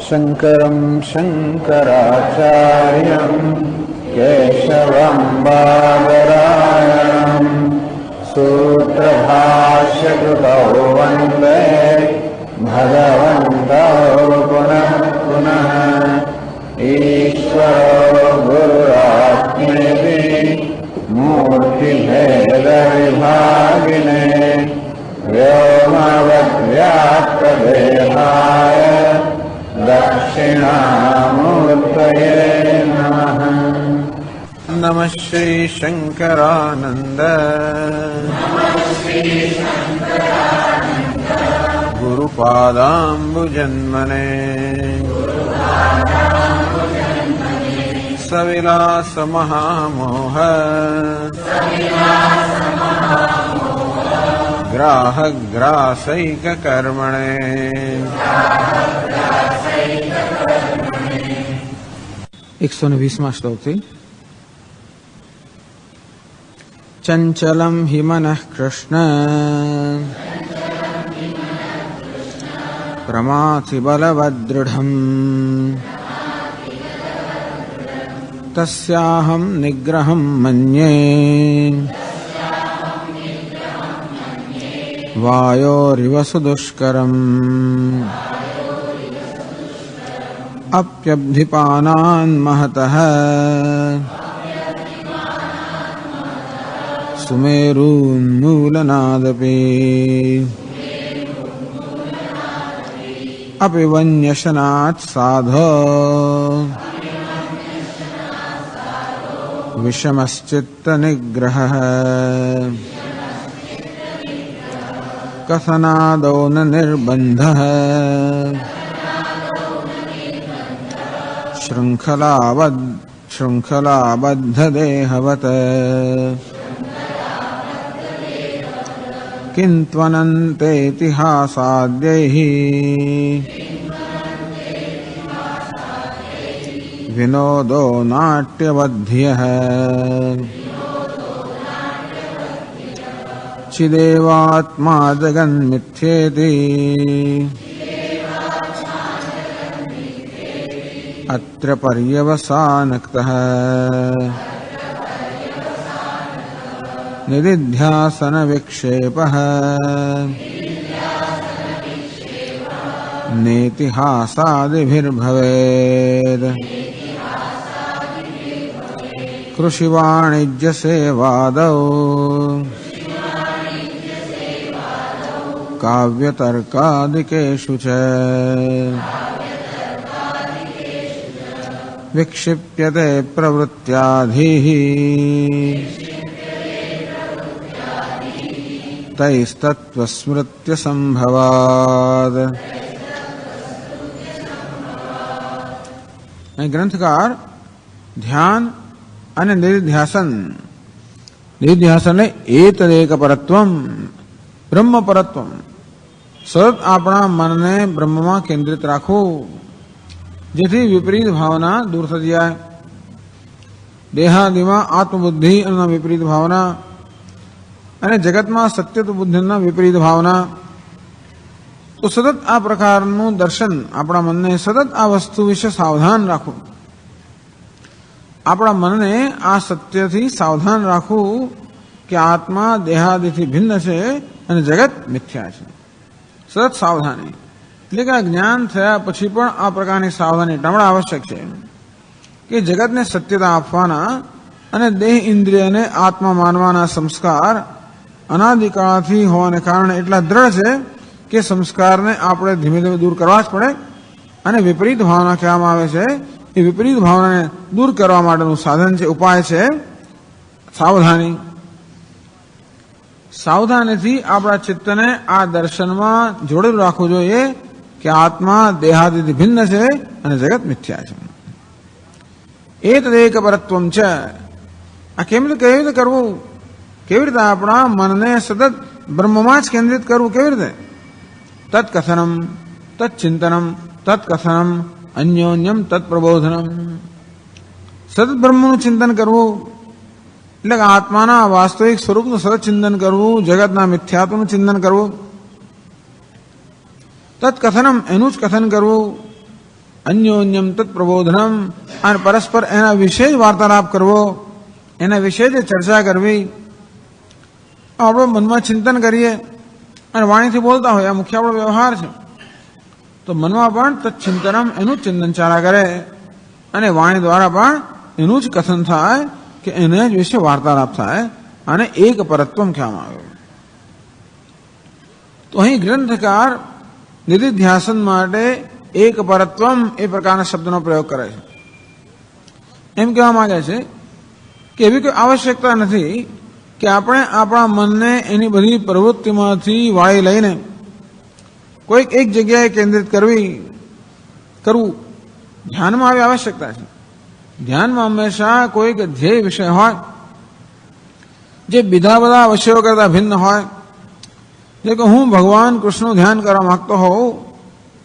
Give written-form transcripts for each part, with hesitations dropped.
शंकरं शंकराचार्यं केशवं बादरायणं सूत्रभाष्यकृतौ वन्दे भगवन्तौ पुनः पुनः। ईश्वरो गुरुरात्मेति मूर्तिभेदविभागिने व्योमवद्व्याप्तदेहाय दक्षिणामूर्तये नमः। नमः श्री शंकरानंद गुरुपादाम्बुजन्मने सविलास महामोह ग्राहग्रासैककर्मणे 120 श्लोकથી चंचलं हि मनः कृष्ण प्रमाथि बलवदृढम् तस्याहं निग्रहं मन्ये वायोरिव सुदुष्करम् अप्यब्धिपानान् महतः सुमेरून्मूलनादपि अपि वन्यशनात् साधो विषमश्चित्तनिग्रहः कथनादौ न निर्बन्धः शृङ्खलाबद्धदेहवत् किन्त्वनन्तेतिहासाद्यैः विनोदो नाट्यवध्यः चिदेवात्मा जगन्मिथ्येति अत्र पर्यवसानक्तः निदिध्यासनविक्षेपः नेतिहासादिभिर्भवेत् कृषिवाणिज्यसेवादौ काव्यतर्कादिकेषु च विक्षिप्यते प्रवृत्त्याधिः तैस्तत्त्वस्मृत्यसंभवात्। ग्रंथकार ध्यान અને નિધિધ્યાસન એતદેક પરત્વમ બ્રહ્મ પરત્વમ સતત આપણા મનને બ્રહ્મમાં કેન્દ્રિત રાખવું જેથી વિપરીત ભાવના દૂર થઈ જાય. દેહાદિમાં આત્મબુદ્ધિ અને વિપરીત ભાવના અને જગતમાં સત્યત્વ બુદ્ધિના વિપરીત ભાવના. તો સતત આ પ્રકારનું દર્શન આપણા મનને સતત આ વસ્તુ વિશે સાવધાન રાખવું. આપણા મનને આ સત્યથી સાવધાન રાખવું કે આત્મા દેહાદિથી ભિન્ન છે અને જગત મિથ્યા છે. સતત સાવધાની એટલે કે જ્ઞાન થયા પછી પણ આ પ્રકારની સાવધાની એટલા આવશ્યક છે કે જગતને સત્યતા આપવાના અને દેહ ઇન્દ્રિયને આત્મા માનવાના સંસ્કાર અનાદિકાળથી હોવાને કારણે એટલા દ્રઢ છે કે સંસ્કારને આપણે ધીમે ધીમે દૂર કરવા જ પડે. અને વિપરીત ભાવના કહેવામાં આવે છે એ વિપરીત ભાવનાને દૂર કરવા માટેનું સાધન છે, ઉપાય છે સાવધાની. સાવધાનીથી આપણા ચિત્તને આ દર્શનમાં જોડેલું રાખવું જોઈએ કે આત્મા દેહાદિથી ભિન્ન છે અને જગત મિથ્યા છે. એતદેક પરત્વમ છે. આ કેવી રીતે કરવું? કેવી રીતે આપણા મનને સતત બ્રહ્મમાં જ કેન્દ્રિત કરવું? કેવી રીતે? તત્કથનમ તત્ચિંતનમ તત્કથનમ અન્યોન્યમ તત્પ્રબોધનમ. સતત બ્રહ્મનું ચિંતન કરવું એટલે કે આત્માના વાસ્તવિક સ્વરૂપનું સતત ચિંતન કરવું, જગતના મિથ્યાત્વનું ચિંતન કરવું. તત્કથનમ એનું જ કથન કરવું. અન્યોન્યમ તત્ પ્રબોધનમ, અને પરસ્પર એના વિશે જ વાર્તાલાપ કરવો, એના વિશે જ ચર્ચા કરવી. આપણે મનમાં ચિંતન કરીએ અને વાણીથી બોલતા હોય, આ મુખ્ય આપણો વ્યવહાર છે. તો મનમાં પણ તત્ચિંતનમ, એનું ચિંતન ચાલ્યા કરે અને વાણી દ્વારા પણ એનું જ કથન થાય કે એને જ વિશે વાર્તાલાપ થાય, અને એક પરત્વમ કહેવામાં આવ્યું. તો અહીં ગ્રંથકાર નિધિધ્યાસન માટે એક પરત્વમ એ પ્રકારના શબ્દનો પ્રયોગ કરે છે. એમ કહેવા માંગે છે કે એવી કોઈ આવશ્યકતા નથી કે આપણે આપણા મનને એની બધી પ્રવૃત્તિમાંથી વાળી લઈને કોઈક એક જગ્યાએ કેન્દ્રિત કરવું. ધ્યાનમાં આવી આવશ્યકતા છે. ધ્યાનમાં હંમેશા કોઈક ધ્યેય વિષય હોય જે બીજા બધા વિષયો કરતા ભિન્ન હોય. જે કે હું ભગવાન કૃષ્ણનું ધ્યાન કરવા માંગતો હોઉં,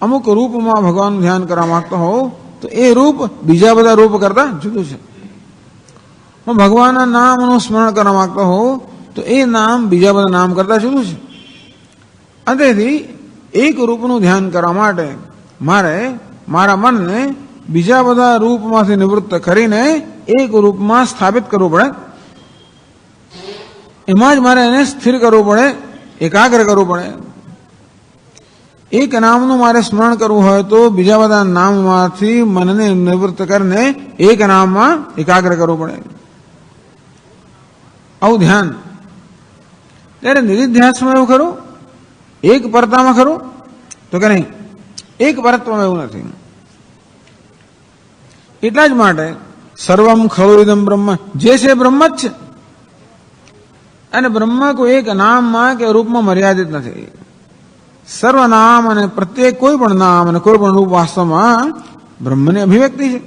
અમુક રૂપમાં ભગવાનનું ધ્યાન કરવા માંગતો હોઉં, તો એ રૂપ બીજા બધા રૂપ કરતા જુદું છે. હું ભગવાનના નામનું સ્મરણ કરવા માંગતો હોઉં, તો એ નામ બીજા બધા નામ કરતા જુદું છે. અને તેથી એક રૂપનું ધ્યાન કરવા માટે મારે મારા મનને બીજા બધા રૂપમાંથી નિવૃત્ત કરીને એક રૂપમાં સ્થાપિત કરવું પડે. એમાં જ મારે એને સ્થિર કરવું પડે, એકાગ્ર કરવું પડે. એક નામનું મારે સ્મરણ કરવું હોય તો બીજા બધા નામમાંથી મનને નિવૃત્ત કરીને એક નામમાં એકાગ્ર કરવું પડે. આવું ધ્યાન. ત્યારે નિધિધ્યાસમાં એવું ખરું? એક પરતામાં ખરું? તો કે નહીં, એક પરત્વમાં એવું નથી. એટલા જ માટે સર્વમ ખલુદમ બ્રહ્મ, જે છે બ્રહ્મ જ છે. અને બ્રહ્મ કોઈ એક નામમાં કે રૂપમાં મર્યાદિત નથી. સર્વનામ અને પ્રત્યેક કોઈ પણ નામ અને કોઈ પણ રૂપ વાસ્તવમાં બ્રહ્મની અભિવ્યક્તિ છે.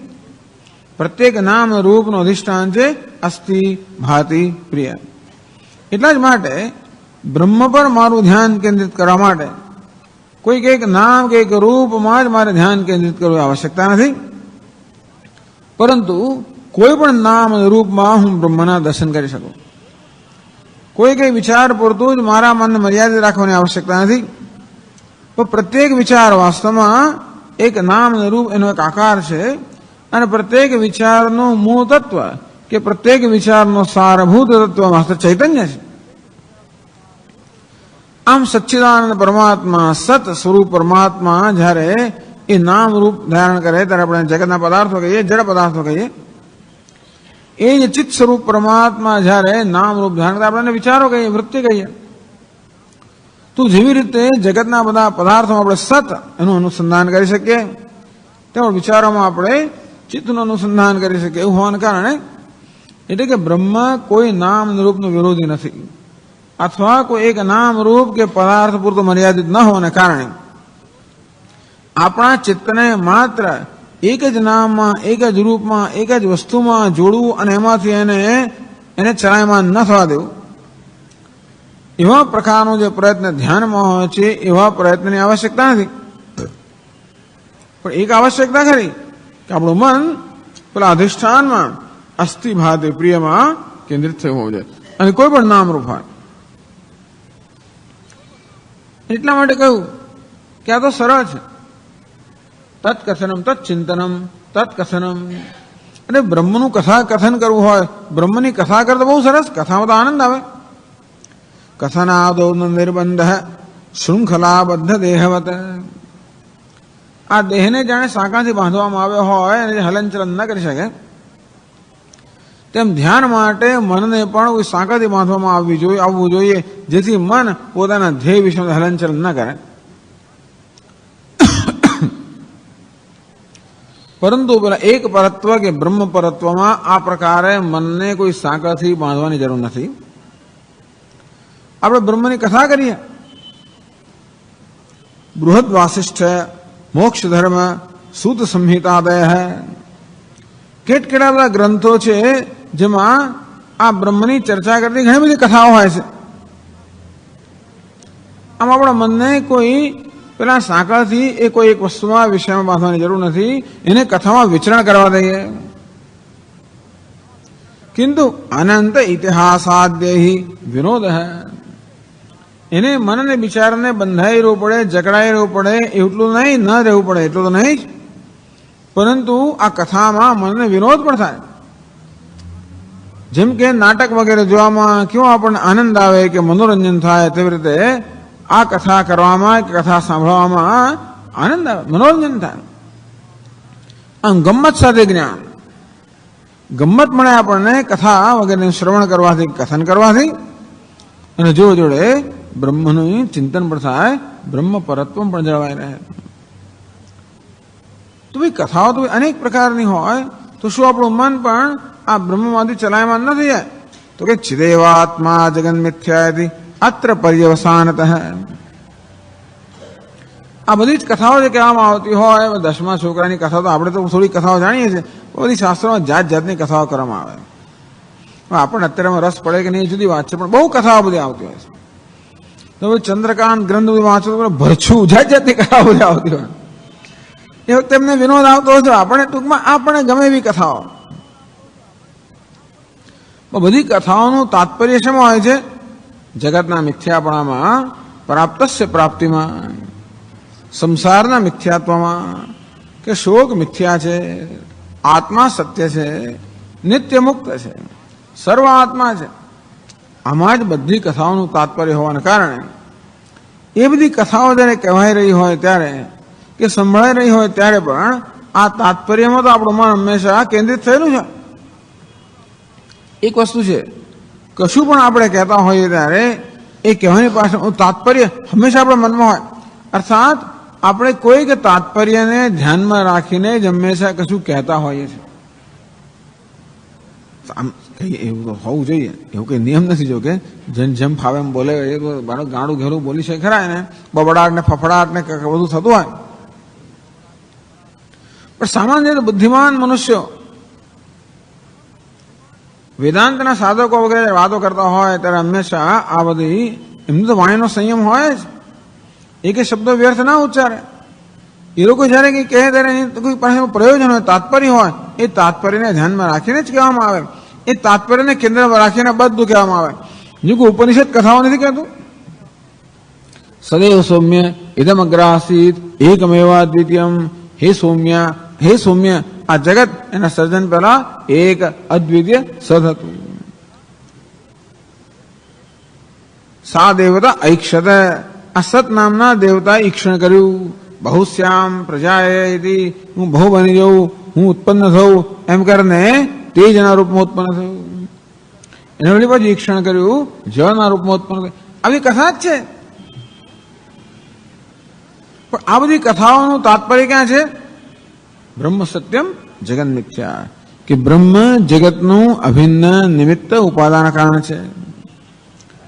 પ્રત્યેક નામ રૂપનું અધિષ્ઠાન છે અસ્થિ ભાતિ પ્રિય. એટલા જ માટે બ્રહ્મ પર મારું ધ્યાન કેન્દ્રિત કરવા માટે કોઈક એક નામ કે એક રૂપમાં જ મારે ધ્યાન કેન્દ્રિત કરવું આવશ્યકતા નથી. પરંતુ કોઈ પણ નામ અને રૂપમાં હું બ્રહ્મના દર્શન કરી શકું. કોઈ કઈ વિચાર પૂરતું જ મારા મનને મર્યાદિત રાખવાની આવશ્યકતા નથી. પણ પ્રત્યેક વિચાર વાસ્તવમાં એક નામ અને રૂપ એનો એક આકાર છે, અને પ્રત્યેક વિચારનું મૂળ તત્વ કે પ્રત્યેક વિચારનો સારભૂત તત્વ માત્ર ચૈતન્ય છે. આમ સચ્ચિદાનંદ પરમાત્મા, સત સ્વરૂપ પરમાત્મા જ્યારે એ નામ રૂપ ધારણ કરે ત્યારે આપણે જગતના પદાર્થો કહીએ, જડ પદાર્થો કહીએ. એ જ ચિત્ત સ્વરૂપ પરમાત્મા જ્યારે નામ રૂપ ધારણ કરે આપણે વિચારો કહીએ, વૃત્તિ કહીએ. તો જેવી રીતે જગતના બધા પદાર્થોમાં આપણે સત એનું અનુસંધાન કરી શકીએ, તેમ વિચારોમાં આપણે ચિત્તનું અનુસંધાન કરી શકીએ. એવું હોવાને કારણે એટલે કે બ્રહ્મ કોઈ નામ રૂપનું વિરોધી નથી, અથવા કોઈ એક નામ રૂપ કે પદાર્થ પૂરતું મર્યાદિત ન હોવાને કારણે આપણા ચિત્તને માત્ર એક જ નામમાં, એક જ રૂપમાં, એક જ વસ્તુમાં જોડવું અને એમાંથી એને ચલાયમાન ન થવા દેવું, એવા પ્રકારનો જે પ્રયત્ન ધ્યાનમાં હોય છે એવા પ્રયત્નની આવશ્યકતા નથી. પણ એક આવશ્યકતા ખરી કે આપણું મન પેલા અધિષ્ઠાનમાં અસ્થિ ભાતિ પ્રિયમાં કેન્દ્રિત થયું હોવું જોઈએ, અને કોઈ પણ નામરૂપ હોય. એટલા માટે કહ્યું કે આ તો સરળ છે. તત્કથનમ તત્ચિંતનમ તત્કથનમ. અને બ્રહ્મનું કથન કરવું હોય, બ્રહ્મની કથા કરતા બહુ સરસ, કથામાં તો આનંદ આવે. કથનાદો નિર્બંધ શૃંખલાબદ્ધ દેહવત. આ દેહને જાણે સાંકાથી બાંધવામાં આવ્યો હોય અને હલનચલન ન કરી શકે, તેમ ધ્યાન માટે મનને પણ કોઈ સાંકાથી બાંધવામાં આવવું જોઈએ, જેથી મન પોતાના ધ્યેય વિશે હલનચલન ન કરે. પરંતુ પેલા એક પરત્વ કે બ્રહ્મ પરત્વમાં આ પ્રકારે મનને કોઈ સાંકાથી બાંધવાની જરૂર નથી. આપણે બ્રહ્મની કથા કરીએ. બૃહદ વાસિષ્ઠ, મોક્ષ ધર્મ, સૂત સંહિતાદય, કેટલા બધા ગ્રંથો છે જેમાં આ બ્રહ્મની ચર્ચા કરતી ઘણી બધી કથાઓ હોય છે. આમ આપણા મનને કોઈ પેલા સાંકળથી એ કોઈ એક વસ્તુમાં વિષયમાં બાંધવાની જરૂર નથી, એને કથામાં વિચરણ કરવા દઈએ. કિંતુ અનંત ઇતિહાસાદ્યહી વિનોદ, એને મનને બિચારાને બંધાઈ રહેવું પડે, જકડાઈ રહેવું પડે, એટલું નહીં, ન રહેવું પડે એટલું તો નહીં જ. પરંતુ આ કથામાં મનને વિનોદ પણ થાય. જેમ કે નાટક વગેરે જોવામાં કેવો આપણને આનંદ આવે કે મનોરંજન થાય, તેવી રીતે આ કથા કરવામાં કે કથા સાંભળવામાં આનંદ આવે, મનોરંજન થાય. આમ ગમ્મત સાથે જ્ઞાન, ગમ્મત મળે આપણને કથા વગેરે શ્રવણ કરવાથી, કથન કરવાથી, અને જોડે જોડે બ્રહ્મનું ચિંતન પણ થાય, બ્રહ્મ પરત્વ પણ જળવાઈ રહે. તો ભાઈ કથાઓ તો અનેક પ્રકારની હોય, તો શું આપણું મન પણ આ બ્રહ્મમાંથી ચલાયમાન ન થઈ જાય? તો કે ચિદેવાત્મા જગન મિથ્યાયતિ અત્ર પર્યવસાનતઃ. આ બધી જ કથાઓ જે કહેવામાં આવતી હોય, 10મા છોકરાની કથા તો આપણે તો થોડી કથાઓ જાણીએ છીએ, બધી શાસ્ત્રોમાં જાત જાતની કથાઓ કરવામાં આવે. આપણને અત્યારે રસ પડે કે નહીં જુદી વાત છે, પણ બહુ કથાઓ બધી આવતી હોય છે. તો ચંદ્રકાંત ગ્રંથ બધી વાંચો તો ભરછું જાત જાતની કથાઓ બધી આવતી હોય. એ વખતે એમને વિનોદ આવતો હતો. આપણે ટૂંકમાં આપણને ગમે એવી કથાઓ. બધી કથાઓનું તાત્પર્ય શેમાં હોય છે? જગતના મિથ્યાપણામાં, પ્રાપ્તસ્ય પ્રાપ્તિમાં, સંસારના મિથ્યાત્વમાં, કે શોક મિથ્યા છે, આત્મા સત્ય છે, નિત્ય મુક્ત છે, સર્વ આત્મા છે. આમાં જ બધી કથાઓનું તાત્પર્ય હોવાને કારણે એ બધી કથાઓ જ્યારે કહેવાઈ રહી હોય ત્યારે કે સંભળાઈ રહી હોય ત્યારે પણ આ તાત્પર્યમાં તો આપણું મન હંમેશા કેન્દ્રિત થયેલું છે. એક વસ્તુ છે, કશું પણ આપણે કહેતા હોઈએ ત્યારે એ કહેવાની પાછળનું તાત્પર્ય હંમેશા આપણા મનમાં હોય. અર્થાત આપણે કોઈક તાત્પર્યને ધ્યાનમાં રાખીને જ હંમેશા કશું કહેતા હોઈએ છીએ. આમ કઈ એવું તો હોવું જોઈએ, એવું કઈ નિયમ નથી. જો કે જેમ ફાવે એમ બોલે, એ તો બાળક ગાડું ઘેરું બોલી છે ખરા, એને બબડાટ ને ફફડાટ ને બધું થતું હોય. પણ સામાન્ય રીતે બુદ્ધિમાન મનુષ્યો, વેદાંતના સાધકો વગેરે વાતો કરતા હોય ત્યારે હંમેશા આ બધી એમની તો વાણીનો સંયમ હોય જ. એક શબ્દો વ્યર્થ ના ઉચ્ચારે. એ લોકો જયારે કંઈ કહે ત્યારે કોઈ પાસેનું પ્રયોજન હોય, તાત્પર્ય હોય, એ તાત્પર્યને ધ્યાનમાં રાખીને જ કહેવામાં આવે. એ તાત્પર્યને કેન્દ્રમાં રાખીને બધું કહેવામાં આવે. જો કોઈ ઉપનિષદ કથાઓ નથી કહેતું. સદૈવ સૌમ્ય ઇદમ અગ્રાસીત એકમેવા દ્વિતીયમ. હે સૌમ્ય, આ જગત એના સર્જન પહેલા એક અદ્વિતીય સદ હતું. સા દેવતા ઐક્ષત, આ સત નામના દેવતાએ ઈક્ષણ કર્યું. બહુશ્યામ પ્રજાએ, હું બહુ બની જઉં, હું ઉત્પન્ન થઉં, એમ કરીને તેજના રૂપમાં ઉત્પન્ન થયું. એને વળી પાછું ઈક્ષણ કર્યું, જળના રૂપમાં ઉત્પન્ન થયું. આવી કથા જ છે. પણ આ બધી કથાઓનું તાત્પર્ય ક્યાં છે? બ્રહ્મ સત્યમ જગન મિથ્યા, કે બ્રહ્મ જગતનું અભિન્ન નિમિત્ત ઉપાદાન કારણ છે.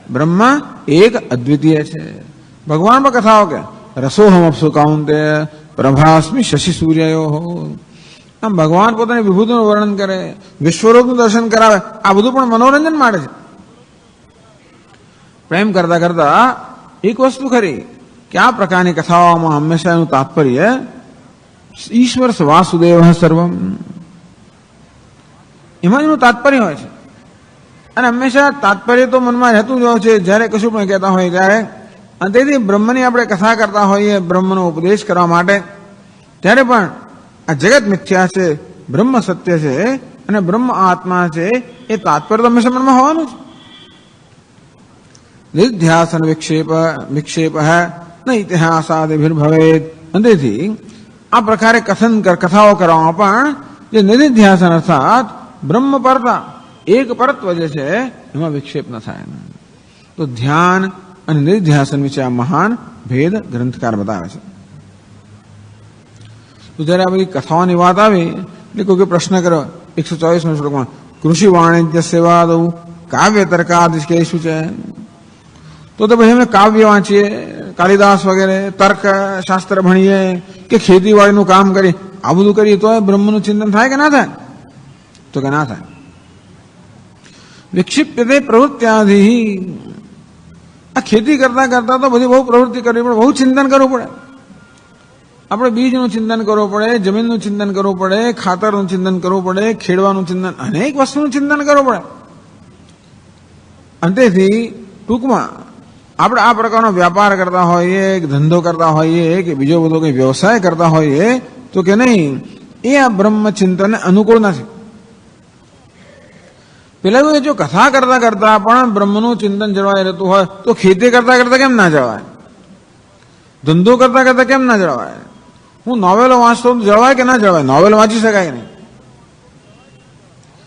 બ્રહ્મ એક અદ્વિતીય છે. ભગવાન પર કથાઓ કે રસોહમ અપ્સુ કાઉન્તે પ્રભાસ્મિ શશિ સૂર્યયો. આમ ભગવાન પોતાની વિભૂતિનું વર્ણન કરે, વિશ્વરૂપનું દર્શન કરાવે. આ બધું પણ મનોરંજન માટે છે. પ્રેમ કરતા કરતા એક વસ્તુ ખરી કે આ પ્રકારની કથાઓમાં હંમેશા એનું તાત્પર્ય ઈશ્વર વાસુદેવ સર્વમ, એમાં એનું તાત્પર્ય હોય છે. અને હંમેશા તાત્પર્ય તો મનમાં રહેતું જ હોય છે જ્યારે કશું પણ કહેતા હોય ત્યારે. અને તેથી બ્રહ્મની આપણે કથા કરતા હોઈએ, બ્રહ્મનો ઉપદેશ કરવા માટે, ત્યારે પણ આ જગત મિથ્યા છે, બ્રહ્મ સત્ય છે અને બ્રહ્મ આત્મા છે, એ તાત્પર્ય તો હંમેશા મનમાં હોવાનું છે. નિધ્યાસન વિક્ષેપ ન ઇતિહાસાદિર્ભવેત. અને તેથી આ પ્રકારે કથાઓ કરવામાં પણ જે નિધિધ્યાસન અર્થાત બ્રહ્મ પરતા, એક પરત્વ જે છે એમાં વિક્ષેપ ન થાય. તો ધ્યાન અને નિધિધ્યાસન વિશે આ મહાન ભેદ ગ્રંથકાર બતાવે છે. તો જયારે આ બધી કથાઓની વાત આવી એટલે કોઈ પ્રશ્ન કર્યો 124 શ્લોકમાં, કૃષિ વાણિજ્ય સેવા દઉં કાવ્ય તર્કાદિશ કે શું છે? તો પછી અમે કાવ્ય વાંચીએ, કાલિદાસ વગેરે, તર્ક શાસ્ત્ર ભણીએ કે ખેતીવાડીનું કામ કરીએ, આ બધું કરીએ તો બ્રહ્મનું ચિંતન થાય કે ના થાય? તો કે ના થાય. વિક્ષિપ્યતે પ્રવૃત્ત્યાધિ. આ ખેતી કરતા કરતા તો બધી બહુ પ્રવૃત્તિ કરવી પડે, બહુ ચિંતન કરવું પડે. આપણે બીજનું ચિંતન કરવું પડે, જમીનનું ચિંતન કરવું પડે, ખાતરનું ચિંતન કરવું પડે, ખેડવાનું ચિંતન, અનેક વસ્તુનું ચિંતન કરવું પડે. અને તેથી ટૂંકમાં આપણે આ પ્રકારનો વ્યાપાર કરતા હોઈએ, ધંધો કરતા હોઈએ કે બીજો બધો કંઈ વ્યવસાય કરતા હોઈએ તો કે નહીં, એ આ બ્રહ્મચિંતનને અનુકૂળ નથી. પેલા એવું જો કથા કરતા કરતા પણ બ્રહ્મનું ચિંતન જળવાઈ રહેતું હોય તો ખેતી કરતા કરતા કેમ ના જળવાય? ધંધો કરતા કરતા કેમ ના જળવાય? હું નોવેલો વાંચતો જળવાય કે ના જળવાય? નોવેલ વાંચી શકાય કે નહીં?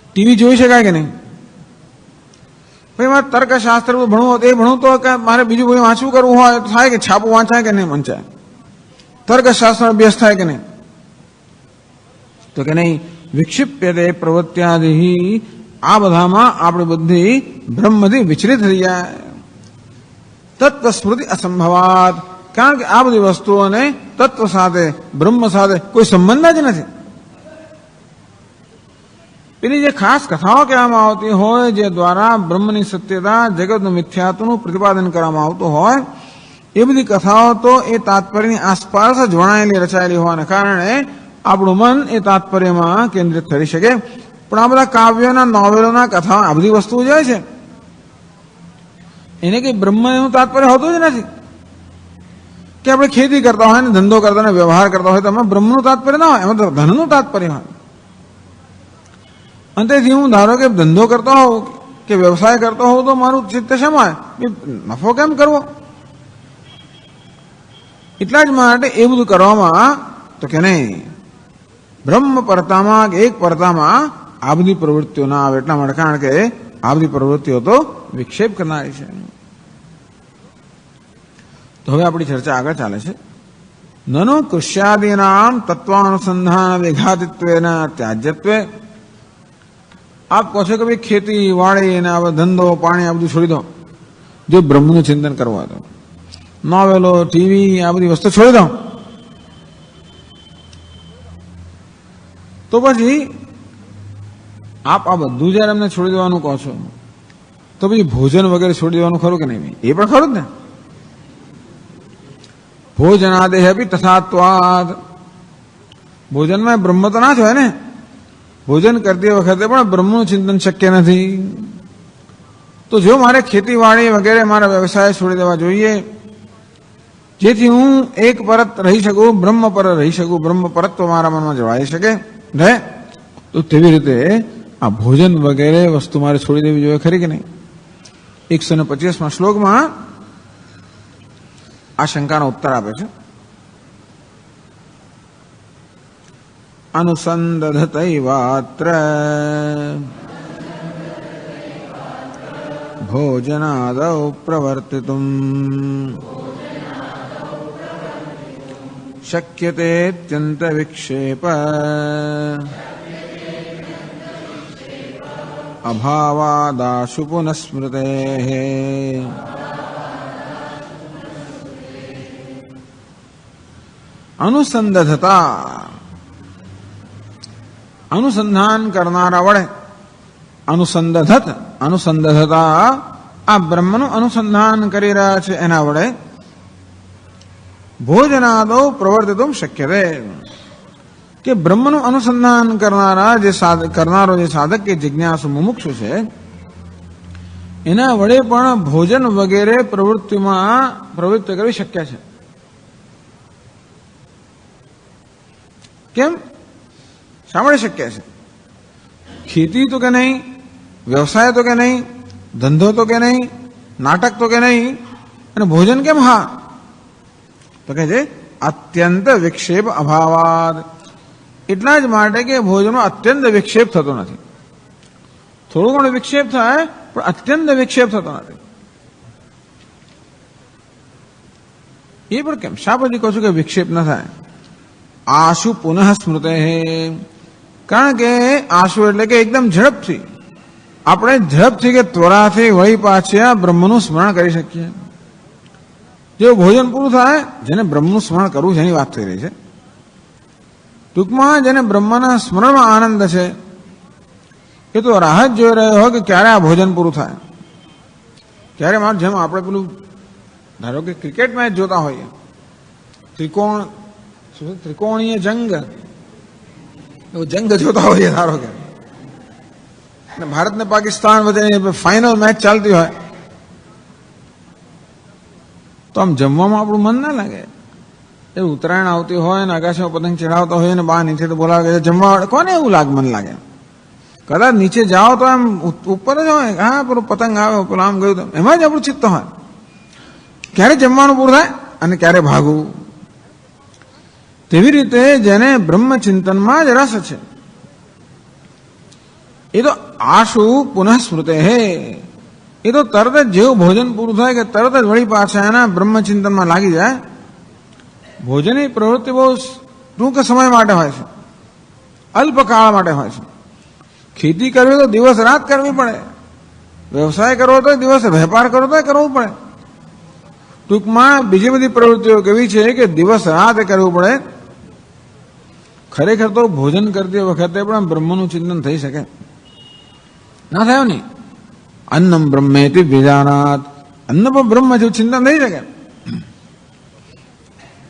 ટીવી જોઈ શકાય કે નહીં? ભાઈ મારે તર્કશાસ્ત્ર ભણવું હોય એ ભણવું તો મારે બીજું કોઈ વાંચવું કરવું હોય તો થાય કે છાપું વાંચાય કે નહીં વંચાય? તર્કશાસ્ત્ર અભ્યાસ થાય કે નહીં? તો કે નહીં. વિક્ષિપ્યતે પ્રવૃત્યાદિ, આ બધામાં આપણે બધી બ્રહ્મથી વિચલિત થઈ જાય. તત્વ સ્મૃતિ અસંભવાત, કારણ કે આ બધી વસ્તુઓને તત્વ સાથે બ્રહ્મ સાથે કોઈ સંબંધ જ નથી. પેલી જે ખાસ કથાઓ કહેવામાં આવતી હોય જે દ્વારા બ્રહ્મની સત્યતા જગતનું મિથ્યાત્વનું પ્રતિપાદન કરવામાં આવતું હોય એ બધી કથાઓ તો એ તાત્પર્યની આસપાસ જ વણાયેલી રચાયેલી હોવાને કારણે આપણું મન એ તાત્પર્યમાં કેન્દ્રિત થઈ શકે. પણ આ બધા કાવ્યોના નોવેલોના કથાઓ આ બધી વસ્તુઓ જાય છે એને કઈ બ્રહ્મ એનું તાત્પર્ય હોતું જ નથી. કે આપણે ખેતી કરતા હોય ને ધંધો કરતા હોય વ્યવહાર કરતા હોય તો એમાં બ્રહ્મનું તાત્પર્ય ના હોય, એમાં તો ધનનું તાત્પર્ય હોય. અંતેથી હું ધારો કે ધંધો કરતો હોઉં કે વ્યવસાય કરતો હોઉં તો મારું ચિત્ત શેમાં હોય? નફો કેમ કરવો? એટલા જ માટે એ બધું કરવામાં તો કે નહીં, બ્રહ્મ પરતામાં એક પરતામાં આ બધી પ્રવૃત્તિઓ ના આવે. એટલા માટે કારણ કે આ બધી પ્રવૃત્તિઓ તો વિક્ષેપ કરનારી છે. તો હવે આપણી ચર્ચા આગળ ચાલે છે. નનો કૃષ્યાદીનામ તત્વાનુસંધાન વિઘાતિત્વેના ત્યાજ્યત્વે. આપ કહો છો કે ભાઈ ખેતી વાડી અને આ ધંધો પાણી આ બધું છોડી દો જો બ્રહ્મનું ચિંતન કરવા દો. નોવેલો ટીવી આ બધી વસ્તુ છોડી દો. તો પછી આપ આ બધું જયારે અમને છોડી દેવાનું કહો છો તો પછી ભોજન વગેરે છોડી દેવાનું ખરું કે નહીં? એ પણ ખરું જ ને. ભોજનાદેહ અપી તથાત્વાદ. ભોજનમાં બ્રહ્મ તો ના જ હોય ને. ભોજન કરતી વખતે પણ બ્રહ્મનું ચિંતન શક્ય નથી. તો જો મારે ખેતીવાડી વગેરે મારા વ્યવસાય છોડી દેવા જોઈએ જેથી હું એક પરત રહી શકું, બ્રહ્મ પર રહી શકું, બ્રહ્મ પરત્વ મારા મનમાં જળવાઈ શકે રહે. તો તેવી રીતે આ ભોજન વગેરે વસ્તુ મારે છોડી દેવી જોઈએ ખરી કે નહીં? 125માં શ્લોકમાં આ શંકાનો ઉત્તર આપે છે. અનુસંદધતૈવાત્ર ભોજનાદૌ પ્રવર્તિતુમ શક્યતે અત્યંત વિક્ષેપ અભાવાદાશુ પુનઃસ્મૃતેઃ. અનુસંદધતા, અનુસંધાન કરનારા વડે, અનુસંદધતા આ બ્રહ્મનું અનુસંધાન કરી રહ્યા છે એના વડે ભોજનાદો પ્રવર્તિતુમ શક્યતે. કે બ્રહ્મનું અનુસંધાન કરનારો જે સાધક કે જિજ્ઞાસુ મુમુક્ષુ છે એના વડે પણ ભોજન વગેરે પ્રવૃત્તિમાં પ્રવૃત્તિ કરવી શક્ય છે. કેમ? શા માટે શક્ય છે? ખેતી તો કે નહીં, વ્યવસાય તો કે નહીં, ધંધો તો કે નહીં, નાટક તો કે નહીં, અને ભોજન કેમ? હા, તો કે છે અત્યંત વિક્ષેપ અભાવાદ. એટલા જ માટે કે ભોજનમાં અત્યંત વિક્ષેપ થતો નથી. થોડો ઘણો વિક્ષેપ થાય પણ અત્યંત વિક્ષેપ થતો નથી. એ પણ કેમ? શા પછી કહું છું કે વિક્ષેપ ન થાય? આશુ પુનઃ સ્મૃતે. કારણ કે આશુ એટલે કે એકદમ ઝડપથી આપણે ઝડપથી કે ત્વરાથી વળી પાછા બ્રહ્મનું સ્મરણ કરી શકીએ. જેવું ભોજન પૂરું થાય, જેને બ્રહ્મનું સ્મરણ કરવું છે એની વાત થઈ રહી છે. ટૂંકમાં જેને બ્રહ્મના સ્મરણમાં આનંદ છે એ તો રાહ જ જોઈ રહ્યો હોય કે ક્યારે આ ભોજન પૂરું થાય. ક્યારે જેમ આપણે પેલું ધારો કે ક્રિકેટ મેચ જોતા હોઈએ, ત્રિકોણીય જંગ, એવો જંગ જોતા હોઈએ ધારો કે, ભારત ને પાકિસ્તાન વચ્ચે ફાઇનલ મેચ ચાલતી હોય તો આમ જમવામાં આપણું મન ના લાગે. એ ઉત્તરાયણ આવતી હોય ને આકાશમાં પતંગ ચડાવતા હોય ને બહાર નીચે તો બોલાવે કે જમવા, કોને એવું મન લાગે? કદાચ નીચે જાઓ તો આમ ઉપર જ હોય, હા પેલું પતંગ આવે, પેલું આમ ગયું, એમાં જ આપણું ચિત્ત હોય. ક્યારે જમવાનું પૂરું થાય અને ક્યારે ભાગવું. તેવી રીતે જેને બ્રહ્મચિંતનમાં જ રસ છે, એ તો આશુ પુનઃ સ્મૃતે હે, એ તો તરત જ જેવું ભોજન પૂરું થાય કે તરત જ વળી પાછા એના બ્રહ્મચિંતનમાં લાગી જાય. ભોજનની પ્રવૃત્તિ બહુ ટૂંક સમય માટે હોય છે, અલ્પકાળ માટે હોય છે. ખેતી કરવી તો દિવસ રાત કરવી પડે, વ્યવસાય કરવો તો દિવસ, વેપાર કરવો તો કરવું પડે. ટૂંકમાં બીજી બધી પ્રવૃત્તિઓ કેવી છે કે દિવસ રાત કરવું પડે. ખરેખર તો ભોજન કરતી વખતે પણ બ્રહ્મનું ચિંતન થઈ શકે? ના થયું નહીં. અન્નમ બ્રહ્મેતિ વિજાનાત, અન્ન પણ બ્રહ્મ જેવું ચિંતન થઈ શકે.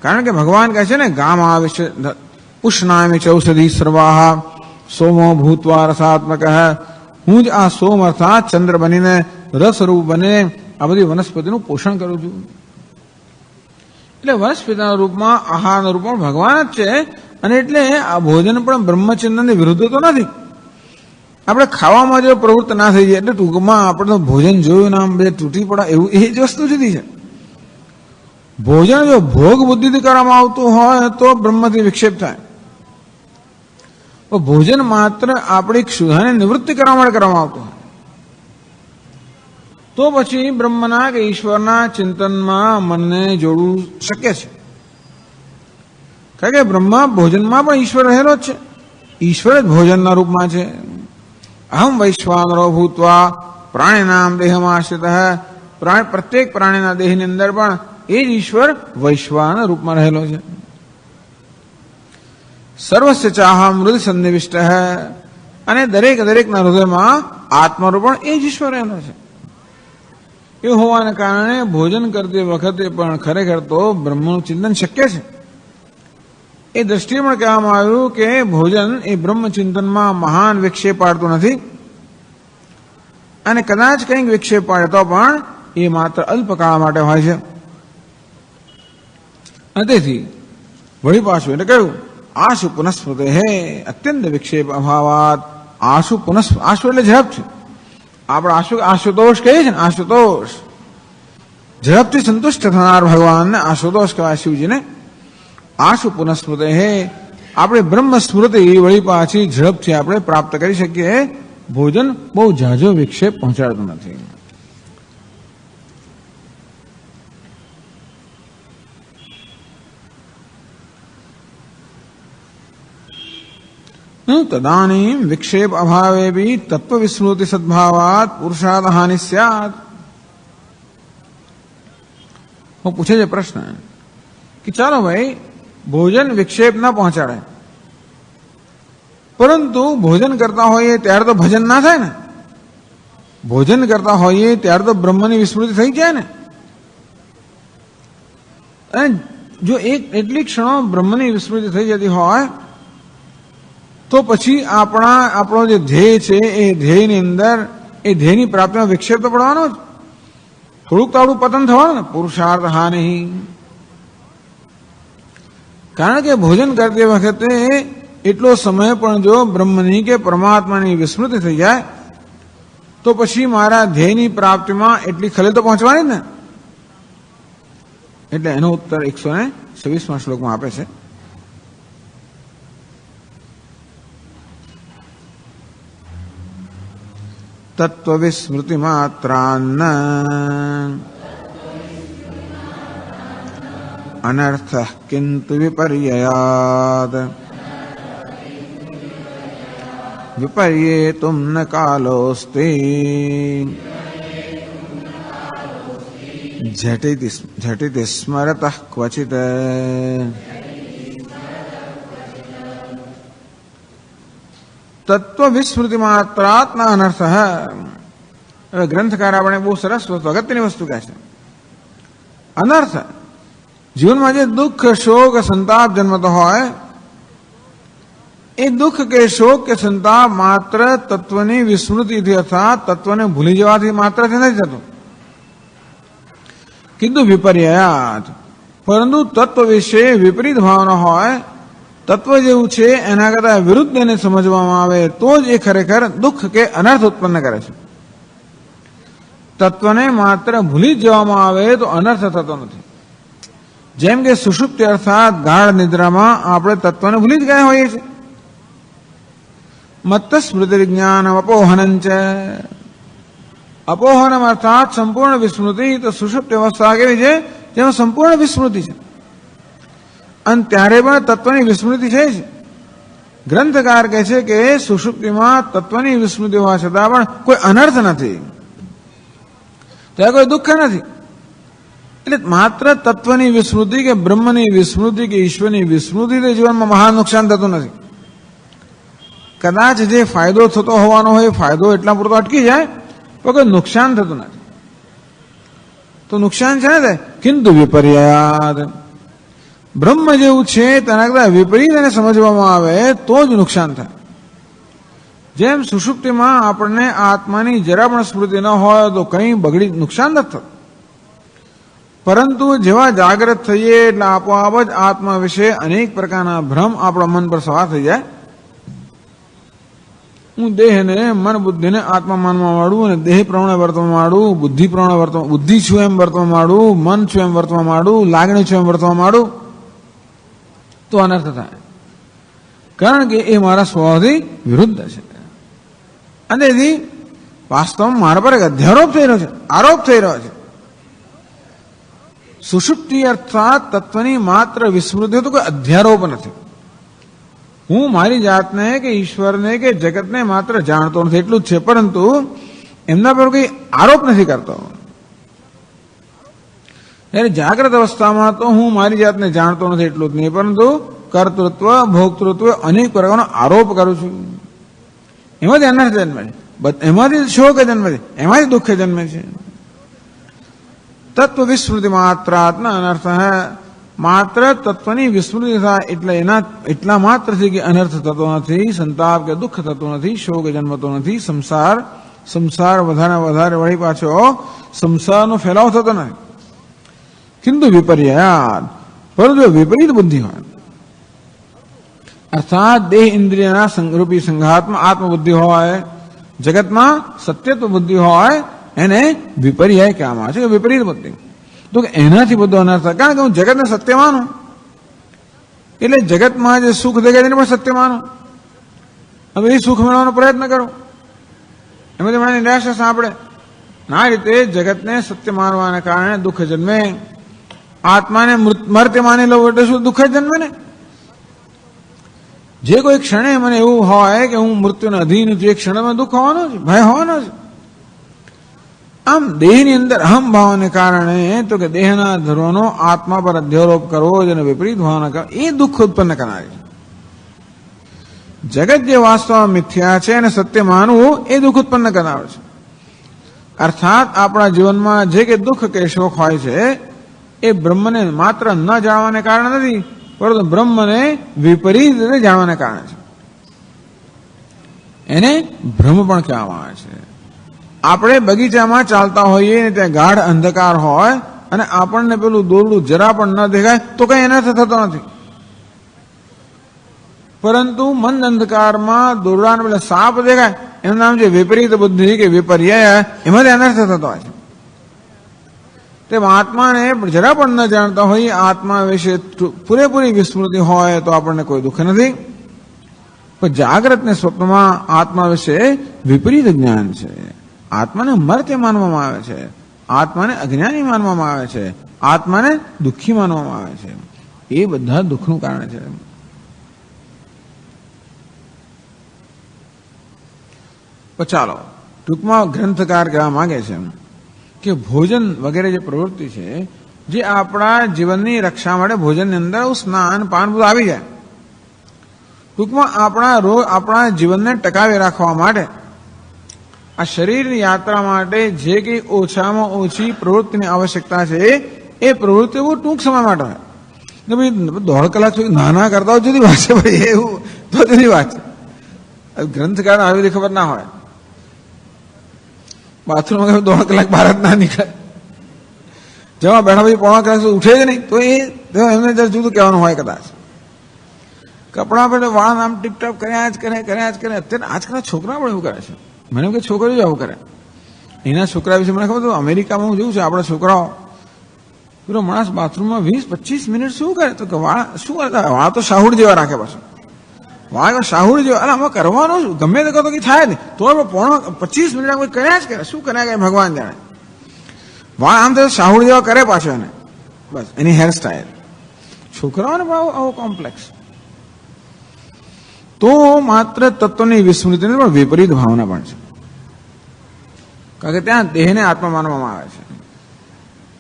કારણ કે ભગવાન કહે છે ને, ગામ આવે છે પુષ્ણામી ચૌષધિ સર્વાહ સોમો ભૂતવા રસાત્મક, હું જ આ સોમ અર્થાત ચંદ્ર બનીને રસરૂપ બને આ બધી વનસ્પતિનું પોષણ કરું છું. એટલે વનસ્પતિના રૂપમાં, આહારના રૂપમાં ભગવાન જ છે. અને એટલે આ ભોજન પણ બ્રહ્મચિંતનની વિરુદ્ધ તો નથી. આપણે ખાવામાં જો પ્રવૃત્ત ના થઈ જાય એટલે ટૂંકમાં આપણે તો ભોજન જોયું નામ બે તૂટી પડે એવું એ જ વસ્તુ જુદી છે. ભોજન જો ભોગ બુદ્ધિથી કરવામાં આવતું હોય તો બ્રહ્મથી વિક્ષેપ થાય. ભોજન માત્ર આપણી ક્ષુધાની નિવૃત્તિ કરવા માટે કરવામાં આવતું હોય તો પછી બ્રહ્મના કે ઈશ્વરના ચિંતનમાં મનને જોડવું શક્ય છે. કારણ કે બ્રહ્મ ભોજનમાં પણ ઈશ્વર રહેલો જ છે, ઈશ્વર જ ભોજનના રૂપમાં છે. અહમ વૈશ્વાનરો ભૂતવા પ્રાણીનામ દેહમાં આશ્રિત, પ્રત્યેક પ્રાણીના દેહની અંદર પણ એ જ ઈશ્વર વૈશ્વાન રૂપમાં રહેલો છે. સર્વસ્ય ચાહા મૃદ સન્નિવિષ્ટ, અને દરેકના હૃદયમાં આત્મારૂપ પણ એ જ ઈશ્વર રહેલો છે. એ હોવાને કારણે ભોજન કરતી વખતે પણ ખરેખર તો બ્રહ્મનું ચિંતન શક્ય છે. એ દ્રષ્ટિએ પણ કહેવામાં આવ્યું કે ભોજન એ બ્રહ્મચિંતનમાં મહાન વિક્ષેપ પાડતું નથી, અને કદાચ કંઈક વિક્ષેપ પાડે તો પણ એ માત્ર અલ્પકાળ માટે હોય છે. અને તેથી વળી પાછું એટલે કહ્યું આશુ પુનઃસ્મૃતે હે અત્યંત વિક્ષેપ અભાવાત. આશુ આશુ એટલે ઝડપ છે. આપણે આશુતોષ કહીએ છીએ ને, આશુતોષ ઝડપથી સંતુષ્ટ થનાર ભગવાનને આશુતોષ કહેવાય, શિવજીને. આશુ પુનઃસ્મૃતે હે, આપણે બ્રહ્મ સ્મૃતિ વળી પાછી ઝડપથી આપણે પ્રાપ્ત કરી શકીએ. ભોજન બહુ ઝાઝો વિક્ષેપ પહોંચાડતું નથી. તદાનીમ વિક્ષેપ અભાવે બી તત્વ વિસ્મૃતિ સદભાવાત પુરુષાર્થ હાનિ સ્યાત. હું પૂછે છે પ્રશ્ન કે ચાલો ભાઈ ભોજન વિક્ષેપ ન પહોંચાડે, પરંતુ ભોજન કરતા હોઈએ ત્યારે તો ભજન ના થાય ને. ભોજન કરતા હોઈએ ત્યારે તો બ્રહ્મની વિસ્મૃતિ થઈ જાય ને. અને જો એટલી ક્ષણો બ્રહ્મની વિસ્મૃતિ થઈ જતી હોય તો પછી આપણો જે ધ્યેય છે એ ધ્યેયની અંદર એ ધ્યેયની પ્રાપ્તિમાં વિક્ષેપ તો પડવાનો જ. થોડુંક તો આપણું પતન થવાનું ને. પુરુષાર્થ હાનિ, કારણ કે ભોજન કરતી વખતે એટલો સમય પણ જો બ્રહ્મની કે પરમાત્માની વિસ્મૃતિ થઈ જાય તો પછી મારા ધ્યેયની પ્રાપ્તિમાં એટલી ખલેલ તો પહોંચવાની જ ને. એટલે એનો ઉત્તર 126મા શ્લોકમાં આપે છે. તત્વ વિસ્મૃતિ માત્રાન્ન અનર્થ કિંતુ વિપર્યયાદ વિપર્યેતુમ ન કાલોસ્તે ઝટિતિ સ્મરતઃ ક્વચિત. તત્વ વિસ્મૃતિ માત્રાત્ના અનર્થ. હવે ગ્રંથકાર આપણે બહુ સરસ વસ્તુ, અગત્યની વસ્તુ કહે છે. અનર્થ જીવનમાં જે દુઃખ શોક સંતાપ જન્મતો હોય એ દુઃખ કે શોક કે સંતાપ માત્ર તત્વની વિસ્મૃતિથી અર્થાત તત્વને ભૂલી જવાથી માત્રથી નથી થતું. કીધું વિપર્યાત, પરંતુ તત્વ વિશે વિપરીત ભાવના હોય, તત્વ જેવું છે એના કરતા વિરુદ્ધ એને સમજવામાં આવે તો જ એ ખરેખર દુઃખ કે અનર્થ ઉત્પન્ન કરે છે. તત્વને માત્ર ભૂલી જ જવામાં આવે તો અનર્થ થતો નથી. જેમ કે સુષુપ્તિ અર્થાત ગાઢ નિદ્રામાં આપણે તત્વને ભૂલી જ ગયા હોઈએ છીએ. મત્ત સ્મૃતિ જ્ઞાન અપોહનં છે. અપોહનમ અર્થાત સંપૂર્ણ વિસ્મૃતિ. તો સુષુપ્તિ અવસ્થા કેવી છે? જેમાં સંપૂર્ણ વિસ્મૃતિ છે, અને ત્યારે પણ તત્વની વિસ્મૃતિ છે જ. ગ્રંથકાર કહે છે કે સુષુપ્તિમાં તત્વની વિસ્મૃતિ હોવા છતાં પણ કોઈ અનર્થ નથી, ત્યાં કોઈ દુઃખ નથી. એટલે માત્ર તત્વની વિસ્મૃતિ કે બ્રહ્મની વિસ્મૃતિ કે ઈશ્વરની વિસ્મૃતિથી જીવનમાં મહાન નુકસાન થતું નથી. કદાચ જે ફાયદો થતો હોવાનો હોય ફાયદો એટલા પૂરતો અટકી જાય તો કોઈ નુકસાન થતું નથી. તો નુકસાન છે ને, કિંતુ વિપર્યાદ બ્રહ્મ જેવું છે તેના કરતા વિપરીત એને સમજવામાં આવે તો જ નુકસાન થાય. જેમ સુષુપ્તિમાં આપણને આત્માની જરા પણ સ્મૃતિ ન હોય તો કંઈ બગડી નુકસાન નથી થતું, પરંતુ જેવા જાગૃત થઈએ એટલે આપોઆપ જ આત્મા વિશે અનેક પ્રકારના ભ્રમ આપણા મન પર સવાર થઈ જાય. હું દેહને મન બુદ્ધિને આત્મા માનવા માંડું અને દેહ પ્રમાણે વર્તવા માંડું, બુદ્ધિ પ્રમાણે વર્તવા, બુદ્ધિ છું એમ વર્તવા માંડું, મન છું એમ વર્તવા માંડું, લાગણી છું એમ વર્તવા માંડું તો અનર્થ થાય. કારણ કે એ મારા સ્વભાવથી વિરુદ્ધ છે. અને એથી વાસ્તવમાં મારા પર એક અધ્યારોપ થઈ રહ્યો છે, આરોપ થઈ રહ્યો છે. સુષુપ્તિ અર્થાત તત્વની માત્ર વિસ્મૃતિ તો કોઈ અધ્યારોપ નથી. હું મારી જાતને કે ઈશ્વરને કે જગતને માત્ર જાણતો નથી એટલું જ છે, પરંતુ એમના પર કોઈ આરોપ નથી કરતો. ત્યારે જાગ્રત અવસ્થામાં તો હું મારી જાતને જાણતો નથી એટલું જ નહીં, પરંતુ કર્તૃત્વ ભોક્તૃત્વ અનેક પ્રકારનો આરોપ કરું છું. એમાંથી અનર્થ જન્મે છે, એમાંથી શોક જન્મે છે, એમાંથી દુઃખ જન્મે છે. તત્વ વિસ્મૃતિ માત્ર આત્મા અનર્થ હૈ. માત્ર તત્વની વિસ્મૃતિ થાય એટલે એના એટલા માત્રથી કે અનર્થ થતો નથી, સંતાપ કે દુઃખ થતું નથી, શોક જન્મતો નથી, સંસાર વધારે વળી પાછો સંસારનો ફેલાવો થતો નથી. કિંતુ વિપર્યાદ પરંતુ વિપરીત બુદ્ધિ હોય અર્થાત દેહ ઇન્દ્રિયના રૂપી સંઘાતમાં આત્મબુદ્ધિ હોય, જગતમાં સત્યત્વ બુદ્ધિ હોય, એને વિપર્યાય કહેવામાં આવે છે, વિપરીત બુદ્ધિ. તો એનાથી બધો અનર્થ થાય. કારણ કે હું જગતને સત્ય માનું એટલે જગતમાં જે સુખ દેખાય તેને પણ સત્ય માનું. હવે એ સુખ મેળવવાનો પ્રયત્ન કરો, એમાંથી મને નિરાશા સાંભળે. આ રીતે જગતને સત્ય માનવાના કારણે દુઃખ જન્મે. આત્માને મર્ત્ય માની લો એટલે શું દુઃખ જ જન્મે ને. જે કોઈ ક્ષણે મને એવું હોય કે હું મૃત્યુને અધીન છું, એ ક્ષણમાં દુઃખ હોવાનો છે, ભય હોવાનો છે. આમ દેહની અંદર અહમ ભાવને કારણે તો કે દેહના ધર્મનો આત્મા પર અધ્યારોપ કરવો જેને વિપરીત ભાવના કરવો એ દુઃખ ઉત્પન્ન કરનારી છે. જગત જે વાસ્તવમાં મિથ્યા છે અને સત્ય માનવું એ દુઃખ ઉત્પન્ન કરનાર છે. અર્થાત આપણા જીવનમાં જે કે દુઃખ કે શોક હોય છે એ બ્રહ્મને માત્ર ન જાણવાને કારણે નથી, પરંતુ બ્રહ્મને વિપરીત રીતે જાણવાને કારણે છે. એને ભ્રમ પણ કહેવામાં આવે છે. આપણે બગીચામાં ચાલતા હોઈએ ને ત્યાં ગાઢ અંધકાર હોય અને આપણને પેલું દોરડું જરા પણ ન દેખાય તો કઈ અનર્થ થતો નથી, પરંતુ મંદ અંધકારમાં દોરડાને પેલા સાપ દેખાય એનું નામ છે વિપરીત બુદ્ધિ કે વિપર્યાય, એમાંથી અનર્થ થતો હોય છે. તેમ આત્માને જરા પણ ન જાણતા હોય, આત્મા વિશે પૂરેપૂરી વિસ્મૃતિ હોય તો આપણને કોઈ દુઃખ નથી. પણ જાગ્રત ને સ્વપ્નમાં આત્મા વિશે વિપરીત જ્ઞાન છે. આત્માને મર્ત્ય માનવામાં આવે છે, આત્માને અજ્ઞાની માનવામાં આવે છે, આત્માને દુઃખી માનવામાં આવે છે. એ બધા દુઃખનું કારણ છે. ચાલો ટૂંકમાં ગ્રંથકાર કહેવા માંગે છે કે ભોજન વગેરે જે પ્રવૃત્તિ છે જે આપણા જીવનની રક્ષા માટે ભોજનની અંદર સ્નાન પાન બધું આવી જાય. ટૂંકમાં આપણા જીવનને ટકાવી રાખવા માટે આ શરીરની યાત્રા માટે જે કંઈ ઓછામાં ઓછી પ્રવૃત્તિની આવશ્યકતા છે એ પ્રવૃત્તિ બહુ ટૂંક સમય માટે હોય. ભાઈ 1.5 કલાક સુધી નાના કરતા હોય જુદી વાત છે, ભાઈ એવું તો જુદી વાત છે. ગ્રંથકાર આવી બધી ખબર ના હોય, બાથરૂમમાં 1.5 કલાક બહાર જ ના નીકળે. જવા બેઠા પછી પોણા કલાક સુધી ઉઠે જ નહીં, તો એમને જરા જુદું કહેવાનું હોય કદાચ. કપડાં પહેલે વાળ આમ ટીપટાપ કર્યા જ કરે. અત્યારે આજકાલના છોકરા પણ એવું કરે છે. મને એમ કે છોકરીઓ જ આવું કરે. એના છોકરા વિશે મને ખબર હતું, અમેરિકામાં હું જોઉં છું, આપણા છોકરાઓ પેલો માણસ બાથરૂમમાં 20-25 મિનિટ શું કરે, તો કે વાળ શું કરતા, વાળ તો શાહુડ જેવા રાખે પાછું. વાળ શાહુડ જેવા, અરે આમાં કરવાનું શું, ગમે તે કરતો કંઈ થાય નહીં, તો 25 મિનિટ કોઈ કર્યા જ કરે, શું કર્યા કરે ભગવાન જાણે. વાળ આમ તો શાહુડ જેવા કરે પાછો એને, બસ એની હેરસ્ટાઈલ. છોકરાઓને પણ આવો કોમ્પ્લેક્સ. તો માત્ર તત્વની વિસ્મૃતિની પણ વિપરીત ભાવના પણ છે, કારણ કે ત્યાં દેહને આત્મા માનવામાં આવે છે.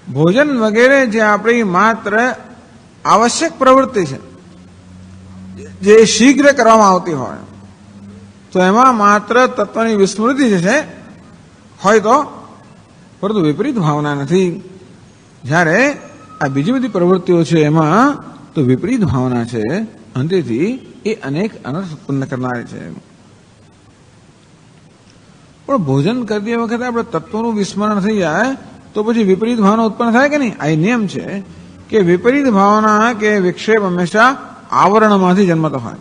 ભોજન વગેરે જે આપણી માત્ર આવશ્યક પ્રવૃત્તિ છે, જે શીઘ્ર કરવામાં આવતી હોય, તો એમાં માત્ર તત્વની વિસ્મૃતિ જે છે હોય તો, પરંતુ વિપરીત ભાવના નથી. જ્યારે આ બીજી બધી પ્રવૃત્તિઓ છે એમાં તો વિપરીત ભાવના છે, અંતેથી એ અનેક અનર્થ ઉત્પન્ન કરનારી છે. પણ ભોજન કરતી વખતે આપણે તત્વનું વિસ્મરણ થઈ જાય તો પછી વિપરીત ભાવના ઉત્પન્ન થાય કે નહીં? આ નિયમ છે કે વિપરીત ભાવના કે વિક્ષેપ હંમેશા આવરણમાંથી જન્મતો હોય.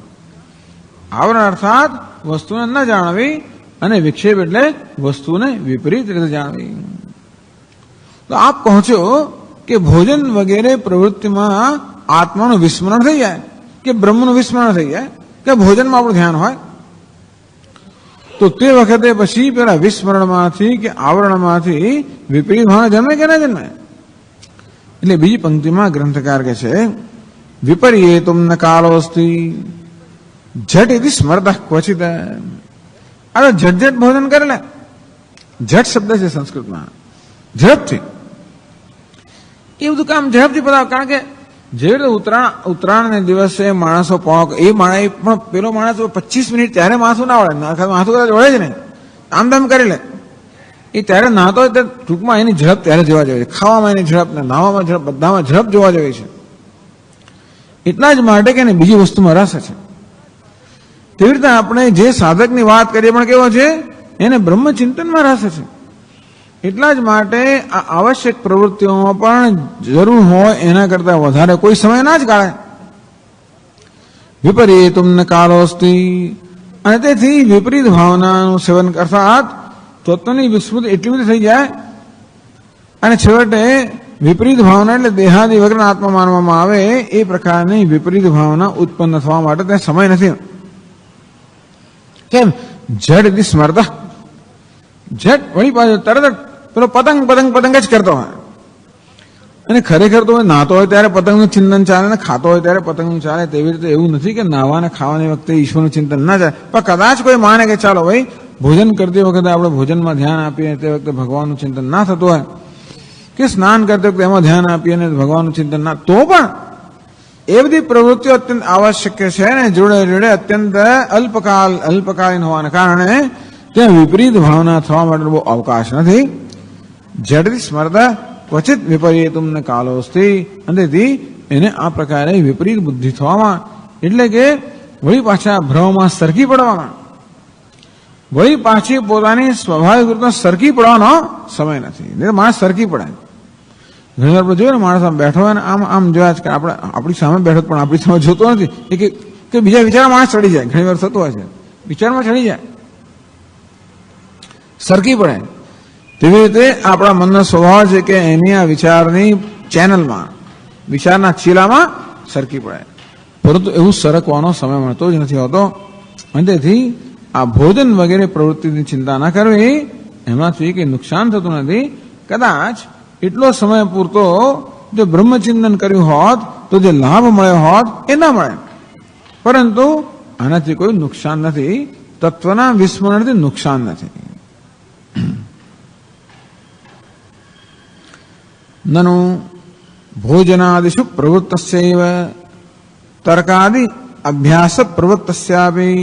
આવરણ અર્થાત વસ્તુને ન જાણવી, અને વિક્ષેપ એટલે વસ્તુને વિપરીત રીતે જાણવી. તો આપ કહો છો કે ભોજન વગેરે પ્રવૃત્તિમાં આત્માનું વિસ્મરણ થઈ જાય, કે બ્રહ્મનું વિસ્મરણ થઈ જાય, કે ભોજનમાં આપણું ધ્યાન હોય, તો તે વખતે પછી પેલા વિસ્મરણમાંથી કે આવરણમાંથી વિપરીત ભાવના જન્મે કે ના જન્મે? એટલે બીજી પંક્તિમાં ગ્રંથકાર કહે છે, વિપર્યેતુમ ન કાલોસ્તિ જટ ઇતિ સ્મરતઃ ક્વચિત. અરે ઝટ ભોજન કરે લે. જટ શબ્દ છે સંસ્કૃતમાં, ઝડપથી. એ બધું કામ ઝડપથી પતાવ. કારણ કે જે રીતે ઉત્તરાયણને દિવસે માણસો એ માણસ પણ પેલો માણસ 25 મિનિટ ત્યારે માથું ના વળે, માથું કદાચ વળે જ નહીં, આમ કરી લે. એ ત્યારે નાતો હોય ટૂંકમાં એની ઝડપ ત્યારે જોવા જોઈએ છે. ખાવામાં એની ઝડપ, ને નાવામાં ઝડપ, બધામાં ઝડપ જોવા જોઈએ છે. એટલા જ માટે કે એને બીજી વસ્તુમાં રસ છે. તેવી રીતે આપણે જે સાધકની વાત કરીએ પણ કેવો છે, એને બ્રહ્મચિંતનમાં રસ છે. એટલા જ માટે આ આવશ્યક પ્રવૃત્તિઓમાં પણ જરૂર હોય એના કરતા વધારે કોઈ સમય ના જ કાઢે. વિપરીતુમ ન કાલોસ્તિ. અને તેથી વિપરીત ભાવનાનું સેવન અર્થાત તત્વની વિસ્મૃતિ એટલી બધી થઈ જાય, અને છેવટે વિપરીત ભાવના એટલે દેહાદી વગર આત્મા માનવામાં આવે, એ પ્રકારની વિપરીત ભાવના ઉત્પન્ન થવા માટે ત્યાં સમય નથી. કેમ? જડ ઇતિ સ્મરતઃ. જટ વળી પાછો તરત પેલો પતંગ જ કરતો હોય. અને ખરેખર તો નાતો હોય ત્યારે પતંગનું ચિંતન ચાલે, ને ખાતો હોય ત્યારે પતંગનું ચાલે. તેવી રીતે એવું નથી કે નાવા અને ખાવાની વખતે ઈશ્વરનું ચિંતન ના ચાલે. પણ કદાચ કોઈ માને કે ચાલો ભાઈ ભોજન કરતી વખતે આપણે ભોજનમાં ધ્યાન આપીએ, તે વખતે ભગવાનનું ચિંતન ના થતું હોય, કે સ્નાન કરતી વખતે એમાં ધ્યાન આપીએ અને ભગવાનનું ચિંતન ના, તો પણ એ બધી પ્રવૃત્તિઓ અત્યંત આવશ્યક છે, ને જોડે અત્યંત અલ્પકાલીન હોવાને કારણે ત્યાં વિપરીત ભાવના થવા માટે બહુ અવકાશ નથી. જડથી સ્મરતા ક્વચિત વિપર્યેતુમ ન કાલોસ્તિ. અંતેથી એને આ પ્રકારે વિપરીત બુદ્ધિ થવામાં, એટલે કે વળી પાછા ભ્રમમાં સરકી પડવામાં, વળી પાછી પોતાની સ્વાભાવિક રીતે સરકી પડવાનો સમય નથી. નહીં તો માણસ સરકી પડે. ઘણી વાર આપણે જોઈએ ને, માણસ આમ બેઠો હોય ને આમ જોયા જ કે આપણે આપણી સામે બેઠો પણ આપણી સામે જોતો નથી, કે બીજા વિચારમાં માણસ ચડી જાય. ઘણી વાર થતું હોય છે, વિચારમાં ચડી જાય, સરકી પડે. તેવી રીતે આપણા મનનો સ્વભાવ છે કે એની આ વિચારની ચેનલમાં, વિચારના ચીલામાં સરકી પડે. પરંતુ એવું સરકવાનો સમય મળતો જ નથી હોતો. અને તેથી આ ભોજન વગેરે પ્રવૃત્તિની ચિંતા ના કરવી, એમાંથી કંઈ નુકસાન થતું નથી. કદાચ એટલો સમય પૂરતો જો બ્રહ્મચિંતન કર્યું હોત તો જે લાભ મળ્યો હોત એ ના મળે. પરંતુ આનાથી કોઈ નુકસાન નથી. તત્વના વિસ્મરણથી નુકસાન નથી. નનુ ભોજનાદિષુ પ્રવૃત્તસ્યૈવ તર્કાદિ અભ્યાસ પ્રવૃત્તસ્યાપી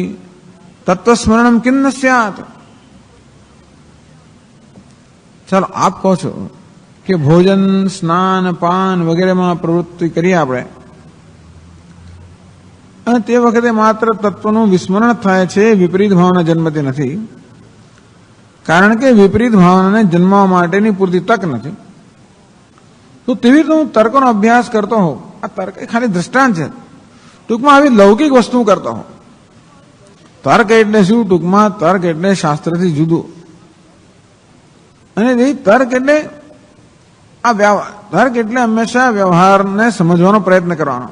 તત્વસ્મરણમ કિમ ન સ્યાત. ચાલો આપ કહો છો કે ભોજન, સ્નાન, પાન વગેરેમાં પ્રવૃત્તિ કરીએ આપણે, અને તે વખતે માત્ર તત્વનું વિસ્મરણ થાય છે, વિપરીત ભાવના જન્મતી નથી. કારણ કે વિપરીત ભાવનાને જન્મવા માટેની પૂરતી તક નથી. તો તેવી રીતે હું તર્કનો અભ્યાસ કરતો હોઉં. આ તર્ક એ ખાલી દ્રષ્ટાંત છે. ટૂંકમાં આવી લૌકિક વસ્તુ કરતો હોઉં. તર્ક એટલે શું? ટૂંકમાં તર્ક એટલે શાસ્ત્રથી જુદું. અને એ તર્ક એટલે આ વ્યવહાર. તર્ક એટલે હંમેશા વ્યવહારને સમજવાનો પ્રયત્ન કરવાનો.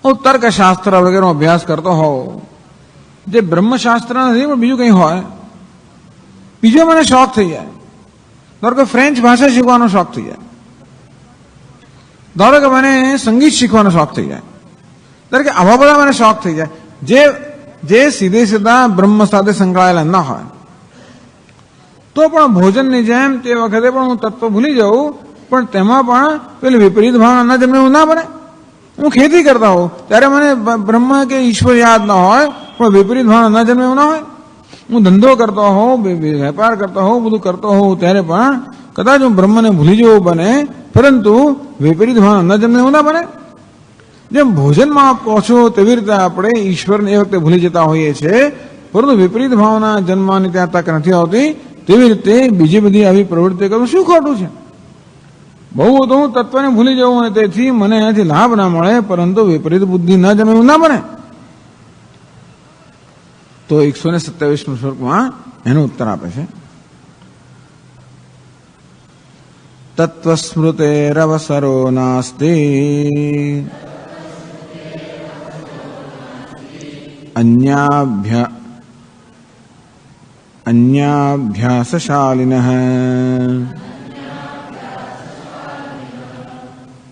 હું તર્કશાસ્ત્ર વગેરેનો અભ્યાસ કરતો હોઉં, જે બ્રહ્મશાસ્ત્ર નથી પણ બીજું કંઈ હોય, બીજો મને શોખ થઈ જાય. ધારો કે ફ્રેન્ચ ભાષા શીખવાનો શોખ થઈ જાય, ધારો કે મને સંગીત શીખવાનો શોખ થઈ જાય, ધારો કે આવા બધા મને શોખ થઈ જાય જે સીધે સીધા બ્રહ્મ સાથે સંકળાયેલા ન હોય. તો પણ ભોજનની જેમ તે વખતે પણ હું તત્વ ભૂલી જાઉં, પણ તેમાં પણ પેલી વિપરીત ભાવના ન જન્મે એવું ના બને. હું ખેતી કરતા હોઉં ત્યારે મને બ્રહ્મ કે ઈશ્વર યાદ ન હોય, પણ વિપરીત ભાવના ન જન્મે એવું ના હોય. હું ધંધો કરતો હોઉં, વેપાર કરતો હોઉં, બધું કરતો હોઉં ત્યારે પણ કદાચ હું બ્રહ્મને ભૂલી જવું બને, પરંતુ વિપરીત ભાવના ન જન્મે એવું ના બને. જેમ ભોજનમાં પહોંચો તેવી રીતે આપણે ઈશ્વરને એ વખતે ભૂલી જતા હોઈએ છીએ, પરંતુ વિપરીત ભાવના જન્મવાની ત્યાં તક નથી આવતી. તેવી રીતે બીજી બધી આવી પ્રવૃત્તિ કરવું શું ખોટું છે? બહુ તો હું તત્વને ભૂલી જવું અને તેથી મને એનાથી લાભ ના મળે, પરંતુ વિપરીત બુદ્ધિ ન જમે એવું ના બને. તો 127 શ્લોકમાં એનો ઉત્તર આપે છે. તત્વસ્મૃતેરવસરો નાસ્તિ અન્યાભ્યાસશાલિનઃ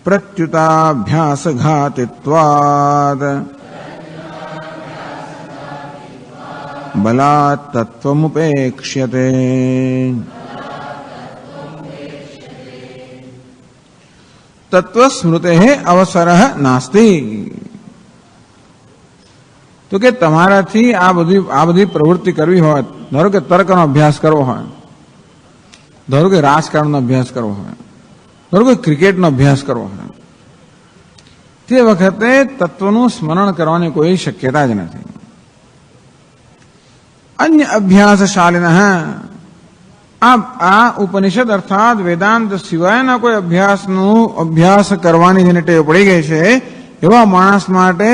પ્રત્યુતાભ્યાસઘાતિત્વાદ બલાत् તત્વમુપેક્ષ્યતે. તત્વસ્મૃતેઃ અવસરઃ નાસ્તિ. તો કે તમારાથી આ બધી પ્રવૃત્તિ કરવી હોય, ધારો કે તર્કનો અભ્યાસ કરવો હોય, ધારો કે રાજકારણનો અભ્યાસ કરવો હોય, ધારો કે ક્રિકેટનો અભ્યાસ કરવો હોય, તે વખતે તત્વનું સ્મરણ કરવાની કોઈ શક્યતા જ નથી. અન્ય અભ્યાસશાલિનઃ, આ ઉપનિષદ અર્થાત વેદાંત સિવાયના કોઈ અભ્યાસ કરવાની જેને ટેવ પડી ગઈ છે એવા માણસ માટે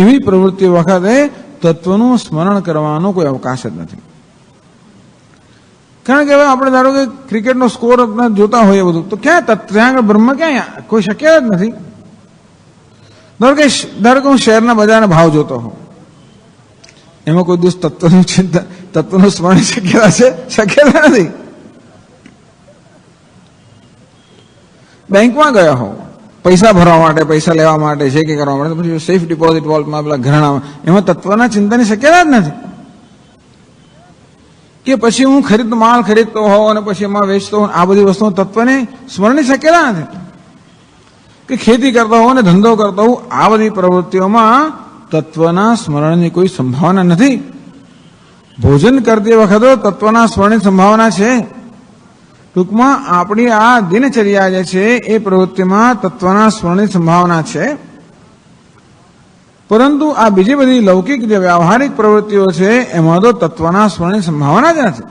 એવી પ્રવૃત્તિ વખતે તત્વનું સ્મરણ કરવાનો કોઈ અવકાશ જ નથી. કારણ કે હવે આપણે ધારો કે ક્રિકેટનો સ્કોર જોતા હોઈએ બધું, તો ક્યાં ત્યાં આગળ બ્રહ્મ ક્યાં? કોઈ શક્ય જ નથી. ધારો કે હું શેરના બજારના ભાવ જોતો હોઉં, એમાં કોઈ દિવસ તત્વનું ચિંતન, તત્વનું સ્મરણ શક્યતા છે? શક્યતા નથી. બેંકમાં ગયા હોઉં પૈસા ભરવા માટે, પૈસા લેવા માટે, ચેકિંગ કરવા માટે, પછી સેફ ડિપોઝિટ વોલ્ટમાં પેલા ઘરાણામાં, એમાં તત્વના ચિંતનની શક્યતા જ નથી. કે પછી હું માલ ખરીદતો હોઉં અને પછી એમાં વેચતો હોઉં, આ બધી વસ્તુઓ તત્વને સ્મરણની શક્યતા નથી. કે ખેતી કરતો હોઉં અને ધંધો કરતો હોઉં, આ બધી પ્રવૃત્તિઓમાં તત્વના સ્મરણની કોઈ સંભાવના નથી. ભોજન કરતી વખતે તત્વના સ્મરણની સંભાવના છે. ટૂંકમાં આપણી આ દિનચર્યા જે છે એ પ્રવૃત્તિમાં તત્વના સ્મરણની સંભાવના છે, પરંતુ આ બીજી બધી લૌકિક જે વ્યવહારિક પ્રવૃત્તિઓ છે એમાં તો તત્વના સ્મરણની સંભાવના જ નથી.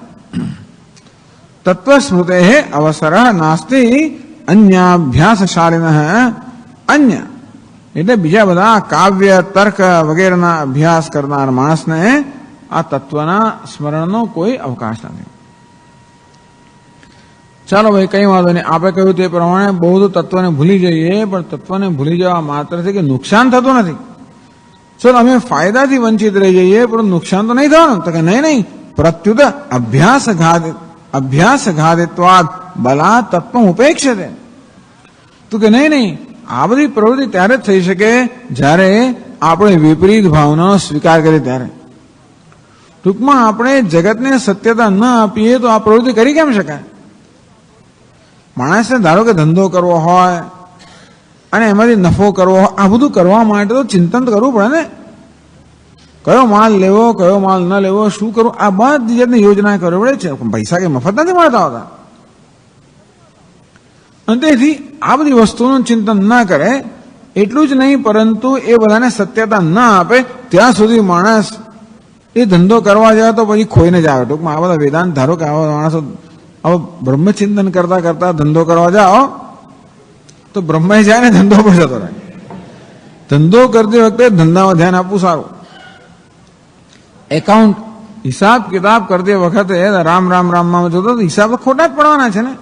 તત્વસ્મૃતેઃ અવસરઃ નાસ્તિ અન્યાભ્યાસશાલિનઃ. અન્ય એટલે બીજા બધા કાવ્ય, તર્ક વગેરેના અભ્યાસ કરનાર માણસને આ તત્વના સ્મરણનો કોઈ અવકાશ નથી. ચાલો ભાઈ, કઈ વાંધો નહીં. આપણે કહ્યું તે પ્રમાણે બહુ તત્વને ભૂલી જઈએ, પણ તત્વને ભૂલી જવા માત્રથી કે નુકસાન થતું નથી. ચલો અમે ફાયદાથી વંચિત રહી જઈએ, પણ નુકસાન તો નહીં થવાનું. તો કે નહીં, પ્રત્યુત અભ્યાસઘાતિત્વાદ બલાत् તત્વમ ઉપેક્ષતે. તો કે નહીં, આ બધી પ્રવૃત્તિ ત્યારે જ થઈ શકે જ્યારે આપણે વિપરીત ભાવનાનો સ્વીકાર કરીએ ત્યારે. ટૂંકમાં આપણે જગતને સત્યતા ન આપીએ તો આ પ્રવૃત્તિ કરી કેમ શકાય? માણસને ધારો કે ધંધો કરવો હોય અને એમાંથી નફો કરવો હોય, આ બધું કરવા માટે તો ચિંતન કરવું પડે ને. કયો માલ લેવો, કયો માલ ન લેવો, શું કરવું, આ બધી જાતની યોજના કરવી પડે છે. પૈસા કે મફત નથી મળતા હોતા. અને તેથી આ બધી વસ્તુનું ચિંતન ન કરે. એટલું જ નહીં, પરંતુ એ બધાને સત્યતા ન આપે ત્યાં સુધી માણસ એ ધંધો કરવા જાય તો પછી ખોઈને જ આવે. ટૂંકમાં આ બધા વેદાંત ધારો કે આવા માણસો હવે બ્રહ્મચિંતન કરતા કરતા ધંધો કરવા જાઓ તો બ્રહ્મ જાય ને ધંધો પર જતો રહે. ધંધો કરતી વખતે ધંધામાં ધ્યાન આપવું સારું. એકાઉન્ટ હિસાબ કિતાબ કરતી વખતે રામ રામ રામમાં જોતો હિસાબ ખોટા જ પડવાના છે ને.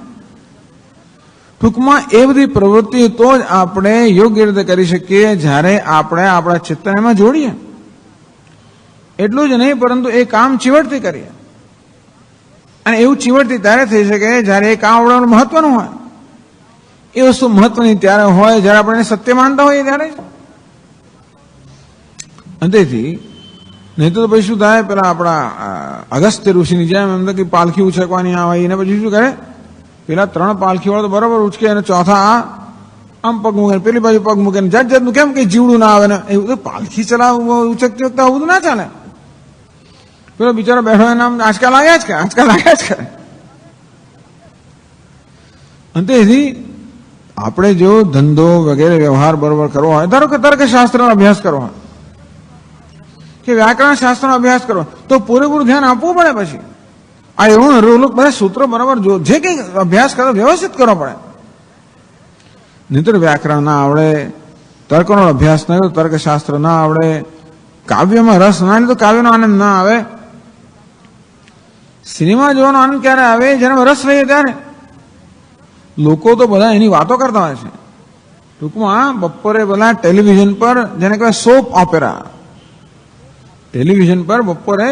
ટૂંકમાં એ બધી પ્રવૃત્તિ તો જ આપણે યોગ્ય રીતે કરી શકીએ જ્યારે આપણે આપણા ચિત્તને એમાં જોડીએ. એટલું જ નહીં, પરંતુ એ કામ ચીવટથી કરીએ. અને એવું ચીવટથી ત્યારે થઈ શકે જ્યારે એ કામ આપણા મહત્વનું હોય. એ વસ્તુ મહત્વની ત્યારે હોય જ્યારે આપણે એને સત્ય માનતા હોઈએ ત્યારે. અંતેથી નહીં તો પછી શું થાય, પેલા આપણા અગસ્ત્ય ઋષિની જેમ એમ કે પાલખી ઉછકવાની આવે એને પછી શું કરે, પેલા 3 પાલખી વાળો તો બરાબર ઉચકે અને ચોથા આમ પગ મૂકે, પેલી બાજુ પગ મૂકે, જાત જાતનું કેમ કે જીવડું ના આવે ને એવું. તો પાલખી ચલાવવું ઉચકતી વખતે આવું બધું ના ચાલે. પેલો બિચારો બેઠો એને આમ આજકાલ લાગ્યા જ કરે. અંતેથી આપણે જો ધંધો વગેરે વ્યવહાર બરોબર કરવો હોય, ધારો કે તર્કશાસ્ત્રનો અભ્યાસ કરવો હોય કે વ્યાકરણ શાસ્ત્રનો અભ્યાસ કરો તો પૂરેપૂરું ધ્યાન આપવું પડે. પછી આ એવું બધા સૂત્રો બરાબર જો જે કંઈ અભ્યાસ કરો વ્યવસ્થિત કરવો પડે. નહીતર વ્યાકરણ ના આવડે, તર્કનો અભ્યાસ ના કર્યો, તર્કશાસ્ત્ર ના આવડે, કાવ્યમાં રસ ના લે તો કાવ્યનો આનંદ ના આવે. સિનેમા જોવાનો આનંદ ક્યારે આવે? જેનામાં રસ લઈએ ત્યારે. લોકો તો બધા એની વાતો કરતા હોય છે. ટૂંકમાં બપોરે બધા ટેલિવિઝન પર જેને કહેવાય સોપ ઓપેરા, ટેલિવિઝન પર બપોરે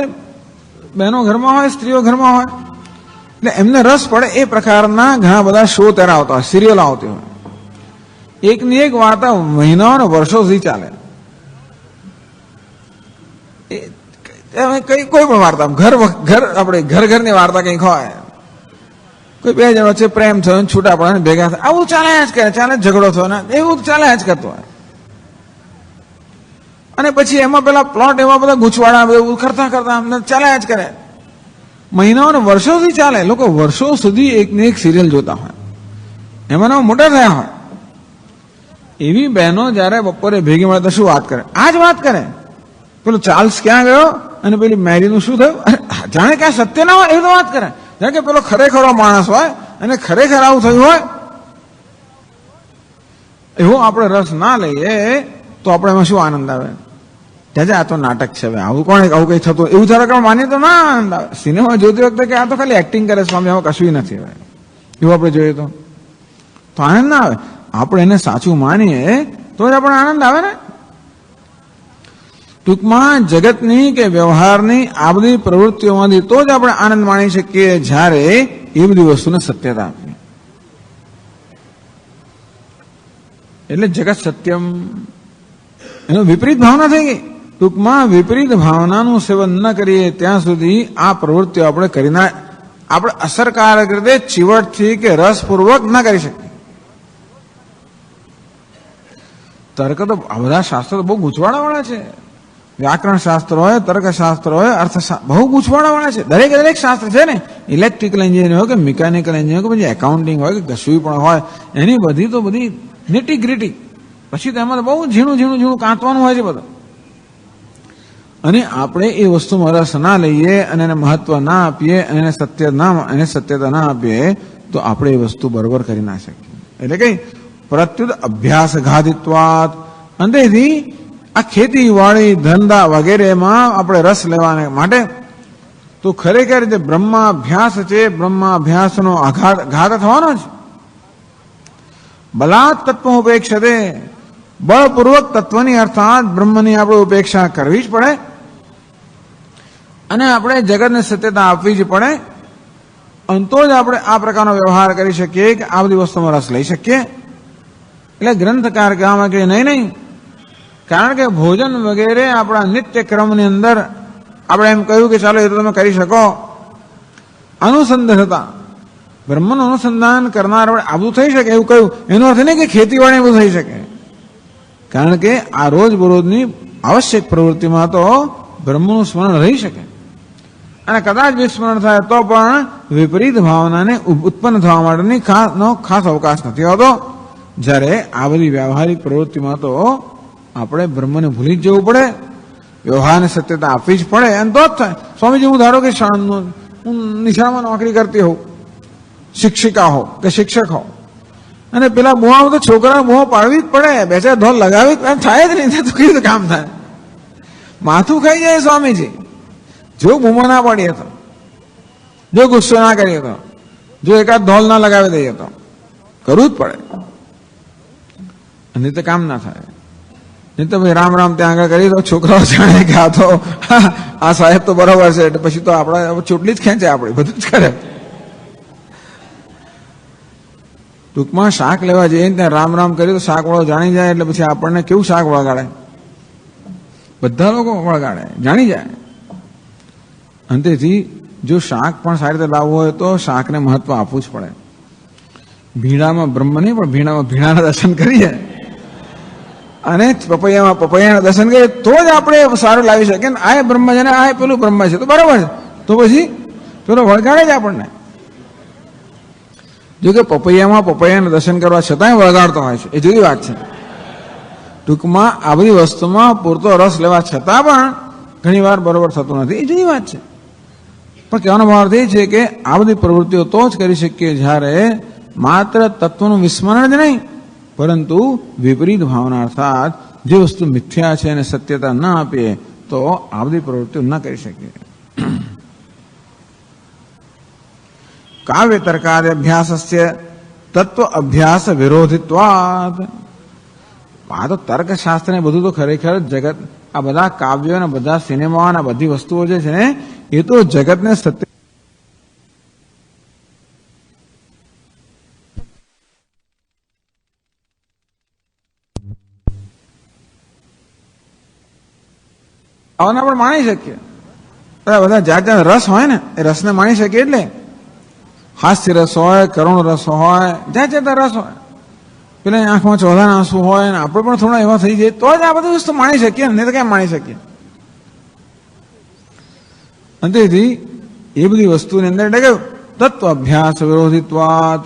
બહેનો ઘરમાં હોય, સ્ત્રીઓ ઘરમાં હોય, એટલે એમને રસ પડે એ પ્રકારના ઘણા બધા શો ત્યારે આવતા હોય, સિરિયલ આવતી હોય. એકની એક વાર્તા મહિનાઓ અને વર્ષો સુધી ચાલે. કોઈ પણ વાર્તા આપણે ઘરની વાર્તા કંઈક હોય, કોઈ 2 જણ વચ્ચે પ્રેમ થયો, છૂટા પડે ભેગા થાય, આવું ચાલ્યા જ કરે, ઝઘડો થયો ને એવું ચાલ્યા જ કરતો હોય. અને પછી એમાં પેલા પ્લોટ એવા બધા ગૂંચવાડા એવું કરતા ચાલ્યા જ કરે. મહિનાઓ અને વર્ષો સુધી ચાલે. લોકો વર્ષો સુધી એકને એક સિરિયલ જોતા હોય, એમાં મોટા થયા હોય. એવી બહેનો જયારે બપોરે ભેગી મળે તો શું વાત કરે? આ જ વાત કરે. પેલો ચાર્લ્સ ક્યાં ગયો અને પેલી મેરીનું શું થયું, જાણે કે આ સત્ય ના હોય એવી તો વાત કરે. જાણે કે પેલો ખરેખરો માણસ હોય અને ખરેખર આવું થયું હોય. એવો આપણે રસ ના લઈએ તો આપણે એમાં શું આનંદ આવે? આ તો નાટક છે, આવું કઈ થતું એવું ધારો માનીએ તો ના આનંદ આવે. સિનેમા જોતી વખતે કે આ તો ખાલી એક્ટિંગ કરે સ્વામી, આમાં કશું નથી હવે એવું આપણે જોઈએ તો આનંદ ના આવે. આપણે એને સાચું માનીએ તો જ આપણે આનંદ આવે ને. ટૂંકમાં જગતની કે વ્યવહારની આ બધી પ્રવૃત્તિઓમાંથી તો જ આપણે આનંદ માણી શકીએ જ્યારે એ બધી વસ્તુને સત્યતા આપીએ. એટલે જગત સત્યમ એનો વિપરીત ભાવના થઈ ગઈ. ટૂંકમાં વિપરીત ભાવનાનું સેવન ન કરીએ ત્યાં સુધી આ પ્રવૃત્તિઓ આપણે અસરકારક રીતે ચીવટથી કે રસપૂર્વક ન કરી શકીએ. તર્ક તો આ બધા શાસ્ત્રો બહુ ગૂંચવાડાવાળા છે. વ્યાકરણ શાસ્ત્ર હોય, તર્કશાસ્ત્ર હોય, અર્થશાસ્ત્ર બહુ ગૂંચવાડાવાળા છે. દરેક શાસ્ત્ર છે ને, ઇલેક્ટ્રિકલ એન્જિનિયરિંગ હોય કે મિકેનિકલ એન્જિનિયરિંગ કે પછી એકાઉન્ટિંગ હોય કે કશું પણ હોય, એની બધી નીટી ગ્રીટી. પછી તેમાં બહુ ઝીણું કાંતવાનું હોય છે બધું. અને આપણે એ વસ્તુમાં રસ ના લઈએ અને એને મહત્વ ના આપીએ અને એને સત્યતા ના આપીએ તો આપણે એ વસ્તુ બરોબર કરી ના શકીએ. એટલે કે પ્રત્યુત અભ્યાસ ઘાતિત્વાત. અંતેથી આ ખેતીવાડી ધંધા વગેરેમાં આપણે રસ લેવાને માટે તો ખરેખર જે બ્રહ્માભ્યાસ છે, બ્રહ્માભ્યાસનો ઘાત થવાનો છે. બલાત તત્વ ઉપેક્ષતે, બળપૂર્વક તત્વની અર્થાત બ્રહ્મની આપણે ઉપેક્ષા કરવી જ પડે અને આપણે જગતને સત્યતા આપવી જ પડે. અંતો જ આપણે આ પ્રકારનો વ્યવહાર કરી શકીએ કે આ બધી વસ્તુમાં રસ લઈ શકીએ. એટલે ગ્રંથકાર કહેવામાં કે નહીં, કારણ કે ભોજન વગેરે આપણા નિત્ય ક્રમની અંદર આપણે એમ કહ્યું કે ચાલો એ તો તમે કરી શકો. અનુસંધાનતા બ્રહ્મનું અનુસંધાન કરનાર આ બધું થઈ શકે એવું કહ્યું. એનો અર્થ નહીં કે ખેતીવાડી બધું થઈ શકે, કારણ કે આ રોજબરોજની આવશ્યક પ્રવૃત્તિમાં તો બ્રહ્મનું સ્મરણ રહી શકે અને કદાચ વિસ્મરણ થાય તો પણ વિપરીત ભાવનાને ઉત્પન્ન થવા માટેની ખાસ અવકાશ નથી હોતો. જ્યારે આ બધી વ્યવહારિક પ્રવૃત્તિમાં તો આપણે બ્રહ્મને ભૂલી જ જવું પડે, વ્યવહારને સત્યતા આપવી જ પડે. અને તો જ થાય. સ્વામીજી, હું ધારો કે હું નિશાળમાં નોકરી કરતી હોઉં શિક્ષિકા હો કે શિક્ષક હો, અને પેલા બુઆમાં તો છોકરા બુઆ પાડવી જ પડે, બે ચાર ઢોલ લગાવી જ થાય જ નહીં, તો કેવી રીતે કામ થાય? માથું ખાઈ જાય સ્વામીજી જો બૂમો ના પાડીએ તો, જો ગુસ્સો ના કરીએ તો, જો એકાદ ઢોલ ના લગાવી દઈએ તો કરવું જ પડે, નહીં તો કામ ના થાય. નહીં તો ભાઈ રામ રામ ત્યાં આગળ કરી દો, છોકરાઓ જાણે કે આ સાહેબ તો બરોબર છે, એટલે પછી તો આપણે ચોટલી જ ખેંચે, આપણે બધું જ કરે. ટૂંકમાં શાક લેવા જઈએ ત્યાં રામ રામ કરી તો શાક વાળો જાણી જાય, એટલે પછી આપણને કેવું શાક વળગાડે, બધા લોકો વળગાડે, જાણી જાય. અને તેથી જો શાક પણ સારી રીતે લાવવું હોય તો શાકને મહત્વ આપવું જ પડે. ભીડામાં બ્રહ્મ નહીં, પણ ભીડામાં ભીડાના દર્શન કરીએ અને પપૈયામાં પપૈયાના દર્શન કરીએ તો જ આપણે સારું લાવી શકીએ ને. આ બ્રહ્મ છે ને આ પેલું બ્રહ્મ છે તો બરાબર છે, તો પછી પેલો વળગાડે જ આપણને. જો કે પપૈયામાં પપૈયાના દર્શન કરવા છતાંય વળગાડતો હોય છે, એ જુદી વાત છે. ટૂંકમાં આ બધી વસ્તુમાં પૂરતો રસ લેવા છતાં પણ ઘણી વાર બરોબર થતું નથી, એ જુદી વાત છે. પણ કહેવાનો ભાવ એ છે કે આ બધી પ્રવૃત્તિઓ તો જ કરી શકીએ જ્યારે માત્ર તત્વનું વિસ્મરણ જ નહીં, પરંતુ વિપરીત ભાવના, અર્થાત જે વસ્તુ મિથ્યા છે અને સત્યતા ન આપીએ તો આ બધી પ્રવૃત્તિઓ ન કરી શકીએ. કાવ્ય તર્કાદિ અભ્યાસસ્ય તત્વ અભ્યાસ વિરોધિત્વાદ. આ તો તર્કશાસ્ત્ર ને બધું તો ખરેખર જગત, આ બધા કાવ્યો અને બધા સિનેમા અને બધી વસ્તુઓ જે છે ને એ તો જગતને સત્ય આવાના પણ માણી શકીએ. બધા જાત જાત રસ હોય ને એ રસને માણી શકીએ. એટલે હાસ્ય રસ હોય, કરુણ રસ હોય, જાત જાત રસ હોય, પેલા આંખમાં ચોધાના આંસુ હોય ને આપણે પણ થોડા એવા થઈ જાય તો જ આ બધી વસ્તુ માણી શકીએ, નહીં તો કેમ માણી શકીએ? અને તેથી એ બધી વસ્તુની અંદર એટલે કે તત્વ અભ્યાસ વિરોધિત્વાદ.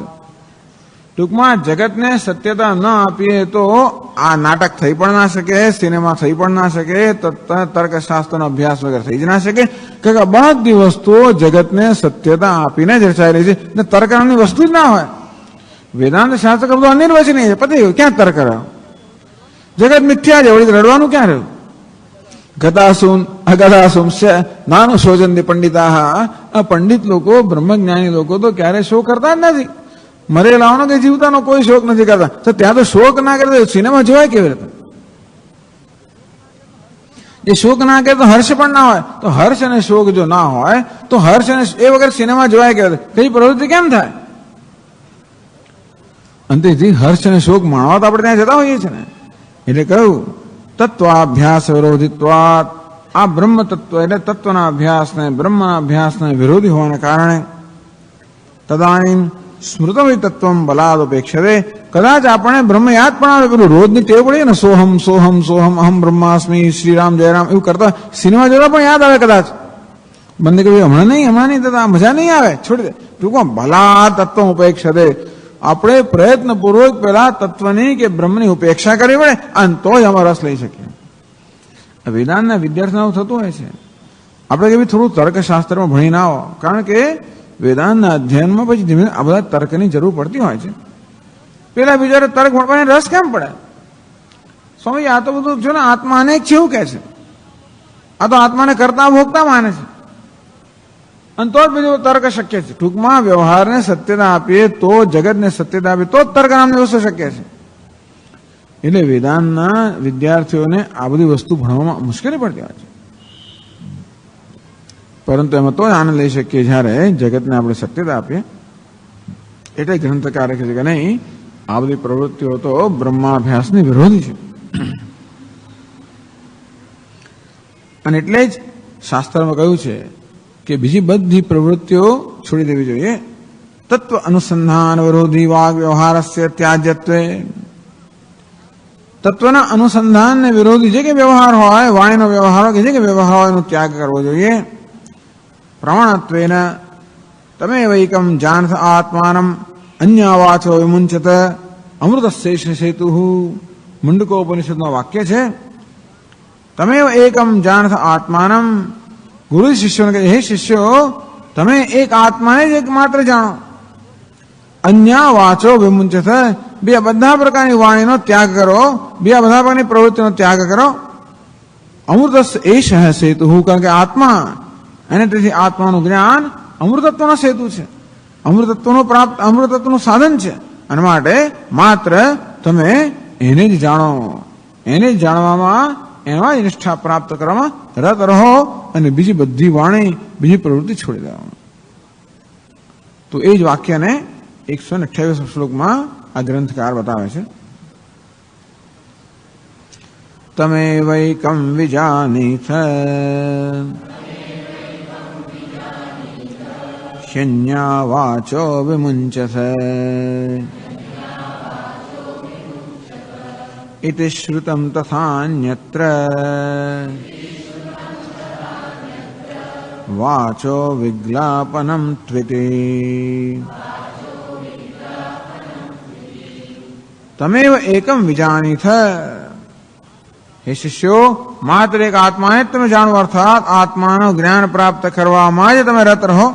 ટૂંકમાં જગતને સત્યતા ન આપીએ તો આ નાટક થઈ પણ ના શકે, સિનેમા થઈ પણ ના શકે, તર્કશાસ્ત્રનો અભ્યાસ વગર થઈ જ ના શકે. કે બધી વસ્તુઓ જગતને સત્યતા આપીને જ રચાયેલી છે, ને તર્ક નામની વસ્તુ જ ના હોય. વેદાંત શાસ્ત્ર બધું અનિર્વચનીય છે, પતી ગયું. ક્યાં તર્ક રહ્યો? જગત મિથ્યા છે, વળી રડવાનું ક્યાં રહ્યું? ગતાસુન અગતાસુમ નાનું શોજંદી પંડિતા. આ પંડિત લોકો, બ્રહ્મજ્ઞાની લોકો તો ક્યારે શોક કરતા જ નથી. મરેલાઓનો કે જીવતાનો કોઈ શોક નથી કરતા. તો ત્યાં તો શોક ના કરે તો સિનેમા જોવાય કેવી રીતે? જે શોક ના કરે તો હર્ષ પણ ના હોય. તો હર્ષ અને શોક જો ના હોય તો હર્ષ અને એ વગર સિનેમા જોવાય કેવી રીતે? કઈ પ્રવૃત્તિ કેમ થાય? અંતેથી હર્ષ અને શોક માણવા તો આપણે ત્યાં જતા હોઈએ છીએ ને. એટલે કહ્યું તત્વાભ્યાસ વિરોધિત્વાત. આ બ્રહ્મ તત્વ એટલે તત્વના અભ્યાસને, બ્રહ્મના અભ્યાસને વિરોધી હોવાના કારણે તદાનીમ સ્મૃતમ તત્વમ બલાદ અપેક્ષતે. કદાચ આપણે બ્રહ્મ યાદ પણ આવે, પેલું રોજની ટેવ પડીએ ને, સોહમ સોહમ સોહમ અહમ બ્રહ્માસ્મિ શ્રીરામ જયરામ એવું કરતા સિનેમા જોતા પણ યાદ આવે કદાચ. બંને કહ્યું હમણાં નહીં થતા, મજા નહીં આવે, છોડી દે. ટૂંકમાં ભલા તત્વ ઉપેક્ષતે. આપણે પ્રયત્નપૂર્વક પેલા તત્વની કે બ્રહ્મની ઉપેક્ષા કરવી પડે અને તો જ આમાં રસ લઈ શકીએ. વેદાંતના વિદ્યાર્થીઓ થતું હોય છે. આપણે કે થોડું તર્કશાસ્ત્રમાં ભણી ના આવો, કારણ કે વેદાંતના અધ્યયનમાં પછી ધીમે આ બધા તર્કની જરૂર પડતી હોય છે. પેલા બિચારે તર્ક ભણવાને રસ કેમ પડે? સ્વામી આ તો બધું જો ને આત્મા અનેક છે એવું કહે છે. આ તો આત્માને કરતા ભોગતા માને છે, અને તો જ બીજું તર્ક શક્ય છે. ટૂંકમાં વ્યવહારને સત્યતા આપીએ તો, જગતને સત્યતા આપીએ તો જ તર્ક નામની વસ્તુ શક્ય છે. એટલે વેદાંતના વિદ્યાર્થીઓને આ બધી વસ્તુ ભણવામાં મુશ્કેલી પડતી હોય છે. પરંતુ એમાં તો આનંદ લઈ શકીએ જ્યારે જગતને આપણે સત્યતા આપીએ. એટલે ગ્રંથકારે કહે છે કે નહીં, આ બધી પ્રવૃત્તિઓ તો બ્રહ્માભ્યાસની વિરોધી છે. અને એટલે જ શાસ્ત્રમાં કહ્યું છે કે બીજી બધી પ્રવૃત્તિઓ છોડી દેવી જોઈએ. તત્વ અનુસંધાન વિરોધી વાગ વ્યવહારસ્ય ત્યાજ્યત્વે. તત્વના અનુસંધાનને વિરોધી જે કે વ્યવહાર હોય, વાણીનો વ્યવહાર હોય કે જે કે વ્યવહાર હોય એનો ત્યાગ કરવો જોઈએ. પ્રમાણત્વેન તમે વૈકમ જાનથ આત્માનમ અન્યવાચો વિમુંચત અમૃતશેષ સેતુ. મુંડકોપનિષદનું વાક્ય છે. તમે એકમ જાનથ આત્માનમ. ગુરુ શિષ્યોને કહે, હે શિષ્યો, તમે એક આત્માને જ એકમાત્ર જાણો. અન્ય વાચો વિમુંચત, બીજા બધા પ્રકારની વાણીનો ત્યાગ કરો, બીજા બધા પ્રકારની પ્રવૃત્તિનો ત્યાગ કરો. અમૃત એશ સેતુ, કારણ કે આત્મા અને તેથી આત્માનું જ્ઞાન અમૃતત્વનો સેતુ છે, અમૃતત્વનું સાધન છે. અને માટે માત્ર તમે એને જ જાણો, એને જ જાણવામાં, એમાં જ નિષ્ઠા પ્રાપ્ત કરવામાં રત રહો અને બીજી બધી વાણી, બીજી પ્રવૃત્તિ છોડી દો. તો એ જ વાક્યને 128 શ્લોકમાં આ ગ્રંથકાર બતાવે છે. તમે વૈકમ વિજાનીથ શન્યા વાચો વિમુંચત ઇતિ શ્રુતમ તથાન્યત્ર વાચો વિજ્ઞાપનમ ત્વિતિ. તમેવ એકમ વિજાનીથ, હે શિષ્યો, માત્ર એક આત્માને જ તમે જાણો, અર્થાત આત્માનું જ્ઞાન પ્રાપ્ત કરવામાં જ તમે રત રહો.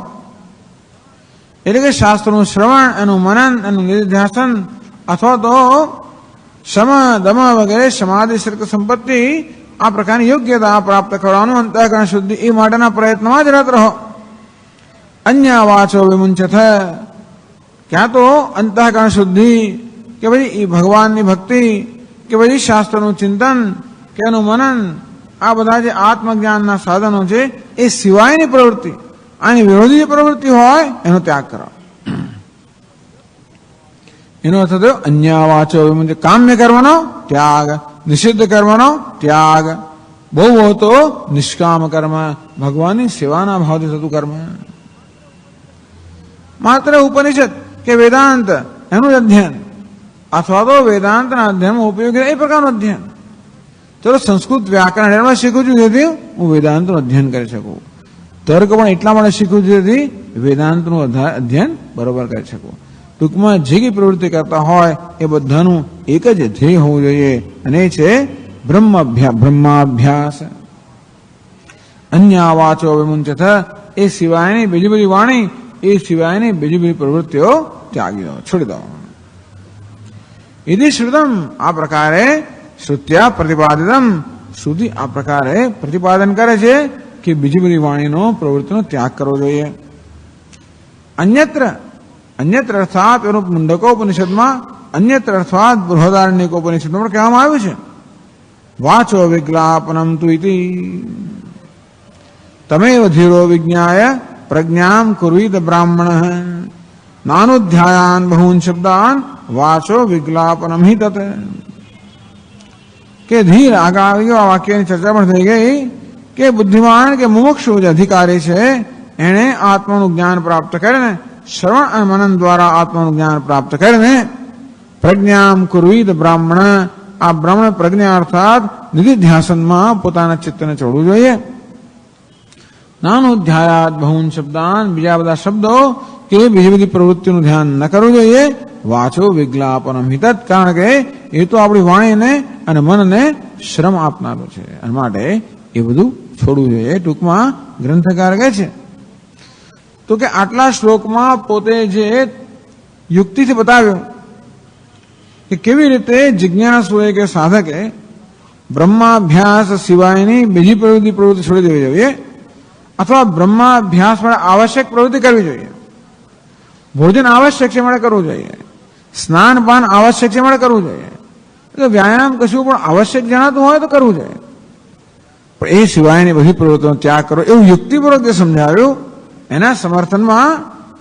એટલે કે શાસ્ત્રનું શ્રવણ, એનું મનન, એનું નિધિધ્યાસન અથવા તો શમ દમ વગેરે સમાધિ સર્ક સંપત્તિ આ પ્રકારની યોગ્યતા પ્રાપ્ત કરવાનું અંતઃકરણ શુદ્ધિ, એ માટેના પ્રયત્નમાં જ રત રહો. અન્ય વાચો વિમુંચત, ક્યાં તો અંતઃકરણ શુદ્ધિ, કે પછી એ ભગવાનની ભક્તિ, કે પછી શાસ્ત્રનું ચિંતન, કે એનું મનન, આ બધા જે આત્મજ્ઞાનના સાધનો છે એ સિવાયની પ્રવૃત્તિ, આની વિરોધી જે પ્રવૃત્તિ હોય એનો ત્યાગ કરો. એનો અર્થ થયો અન્ય વાચો વિમુંચત, કામ્ય કર્મનો ત્યાગ, નિષિદ્ધ કર્મનો ત્યાગ, બહુ તો નિષ્કામ કર્મ, ભગવાનની સેવાના ભાવથી થતું કર્મ. માત્ર ઉપનિષદ કે વેદાંત એનું જ અધ્યયન અથવા તો વેદાંતના અધ્યયનમાં ઉપયોગી એ પ્રકારનું અધ્યયન. ચલો સંસ્કૃત વ્યાકરણ એમાં શીખવું છું જેથી હું વેદાંતનું અધ્યયન કરી શકું, તર્ક પણ એટલા માટે શીખવું છું જેથી વેદાંતનું અધ્યયન બરોબર કરી શકું. ટૂંકમાં જે કઈ પ્રવૃત્તિ કરતા હોય એ બધાનું એક જ ધ્યેય હોવું જોઈએ, અને એ છે બ્રહ્માભ્યાસ. અન્ય વાચો વિમુંચત, એ સિવાયની બીજી બધી વાણી, એ સિવાયની બીજી બધી પ્રવૃત્તિઓ ત્યાગી દો, છોડી દો. ઇતિ શ્રુતમ, આ પ્રકારે શ્રુત્યા પ્રતિપાદિતમ, શ્રુતિ આ પ્રકારે પ્રતિપાદન કરે છે કે બીજી બધી વાણીનો પ્રવૃત્તિનો ત્યાગ કરવો જોઈએ. અન્યત્ર અર્થાત એનું મુંડકોપનિષદમાં, અન્યત્ર અર્થાત બૃહદારણ્યકોપનિષદમાં પણ કહેવામાં આવ્યું છે વાચો વિજ્ઞાપનમ તુ ઇતિ. તમેવ ધીરો વિજ્ઞાય પ્રજ્ઞામ કુર્વીત બ્રાહ્મણ નાનુધ્યાયાન બહૂન શબ્દાન વાચો વિજ્ઞાપનમ હિ તત. કે ધીર, આગળ આવી ગયો, આ વાક્યની ચર્ચા પણ થઈ ગઈ કે બુદ્ધિમાન કે મુમુક્ષુ જે અધિકારી છે એણે આત્માનું જ્ઞાન પ્રાપ્ત કરીને, શ્રવણ અને મનન દ્વારા આત્માનું જ્ઞાન પ્રાપ્ત કરીને પ્રજ્ઞામ કુર્વીત બ્રાહ્મણ, આ બ્રાહ્મણ પ્રજ્ઞા અર્થાત નિધિધ્યાસનમાં પોતાના ચિત્તને છોડવું જોઈએ. નાનુધ્યાયાત બહૂન શબ્દાન, બીજા બધા શબ્દો કે બીજી બધી પ્રવૃત્તિનું ધ્યાન ન કરવું જોઈએ. વાચો વિજ્ઞાપનમ હિ તત, કારણ કે એ તો આપણી વાણીને અને મનને શ્રમ આપનારું છે, અને માટે એ બધું છોડવું જોઈએ. ટૂંકમાં ગ્રંથકાર કહે છે તો કે આટલા શ્લોકમાં પોતે જે યુક્તિથી બતાવ્યું કે કેવી રીતે જિજ્ઞાસુએ કે સાધકે બ્રહ્માભ્યાસ સિવાયની બીજી પ્રવૃત્તિ છોડી દેવી જોઈએ, અથવા બ્રહ્માભ્યાસ માટે આવશ્યક પ્રવૃત્તિ કરવી જોઈએ. ભોજન આવશ્યક છે માટે કરવું જોઈએ, સ્નાન પાન આવશ્યક છે માટે કરવું જોઈએ, એટલે વ્યાયામ કશું પણ આવશ્યક જણાતું હોય તો કરવું જોઈએ, પણ એ સિવાયની બધી પ્રવૃત્તિનો ત્યાગ કરો, એવું યુક્તિપૂર્વક જે સમજાવ્યું. એના સમર્થનમાં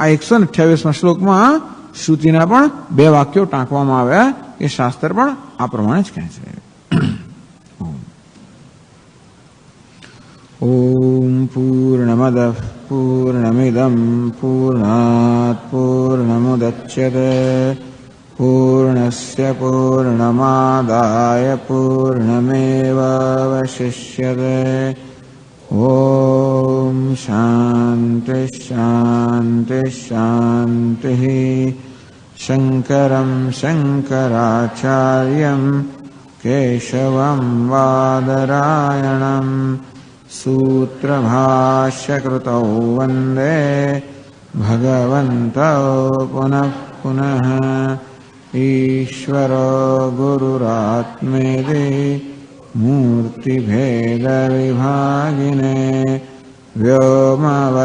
આ 128માં શ્લોકમાં શ્રુતિના પણ 2 વાક્યો ટાંકવામાં આવ્યા કે શાસ્ત્ર પણ આ પ્રમાણે જ કહે છે. ઓમ પૂર્ણમદ પૂર્ણમિદમ પૂર્ણાત પૂર્ણમુદચ્યતે પૂર્ણસ્ય પૂર્ણમાદાય પૂર્ણમેવાવશિષ્યતે. ઓમ શાંતિ શાંતિ શાંતિ. શંકરમ શંકરાચાર્યમ કેશવમ વાદરાયણમ સૂત્રભાષ્યકૃતૌ વંદે ભગવन्तૌ પુનઃ पुनः ईश्वरो गुरुरात्मेति मूर्तिभेदविभागिने व्योमवद्व्याप्तदेहाय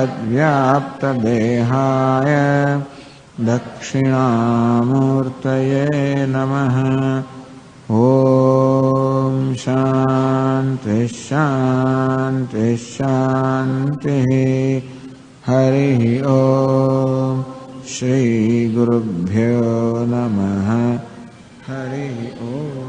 दक्षिणामूर्तये नमः। ॐ शान्तिः शान्तिः शान्तिः। हरिः ॐ श्रीगुरुभ्यो नमः। हरिः ॐ।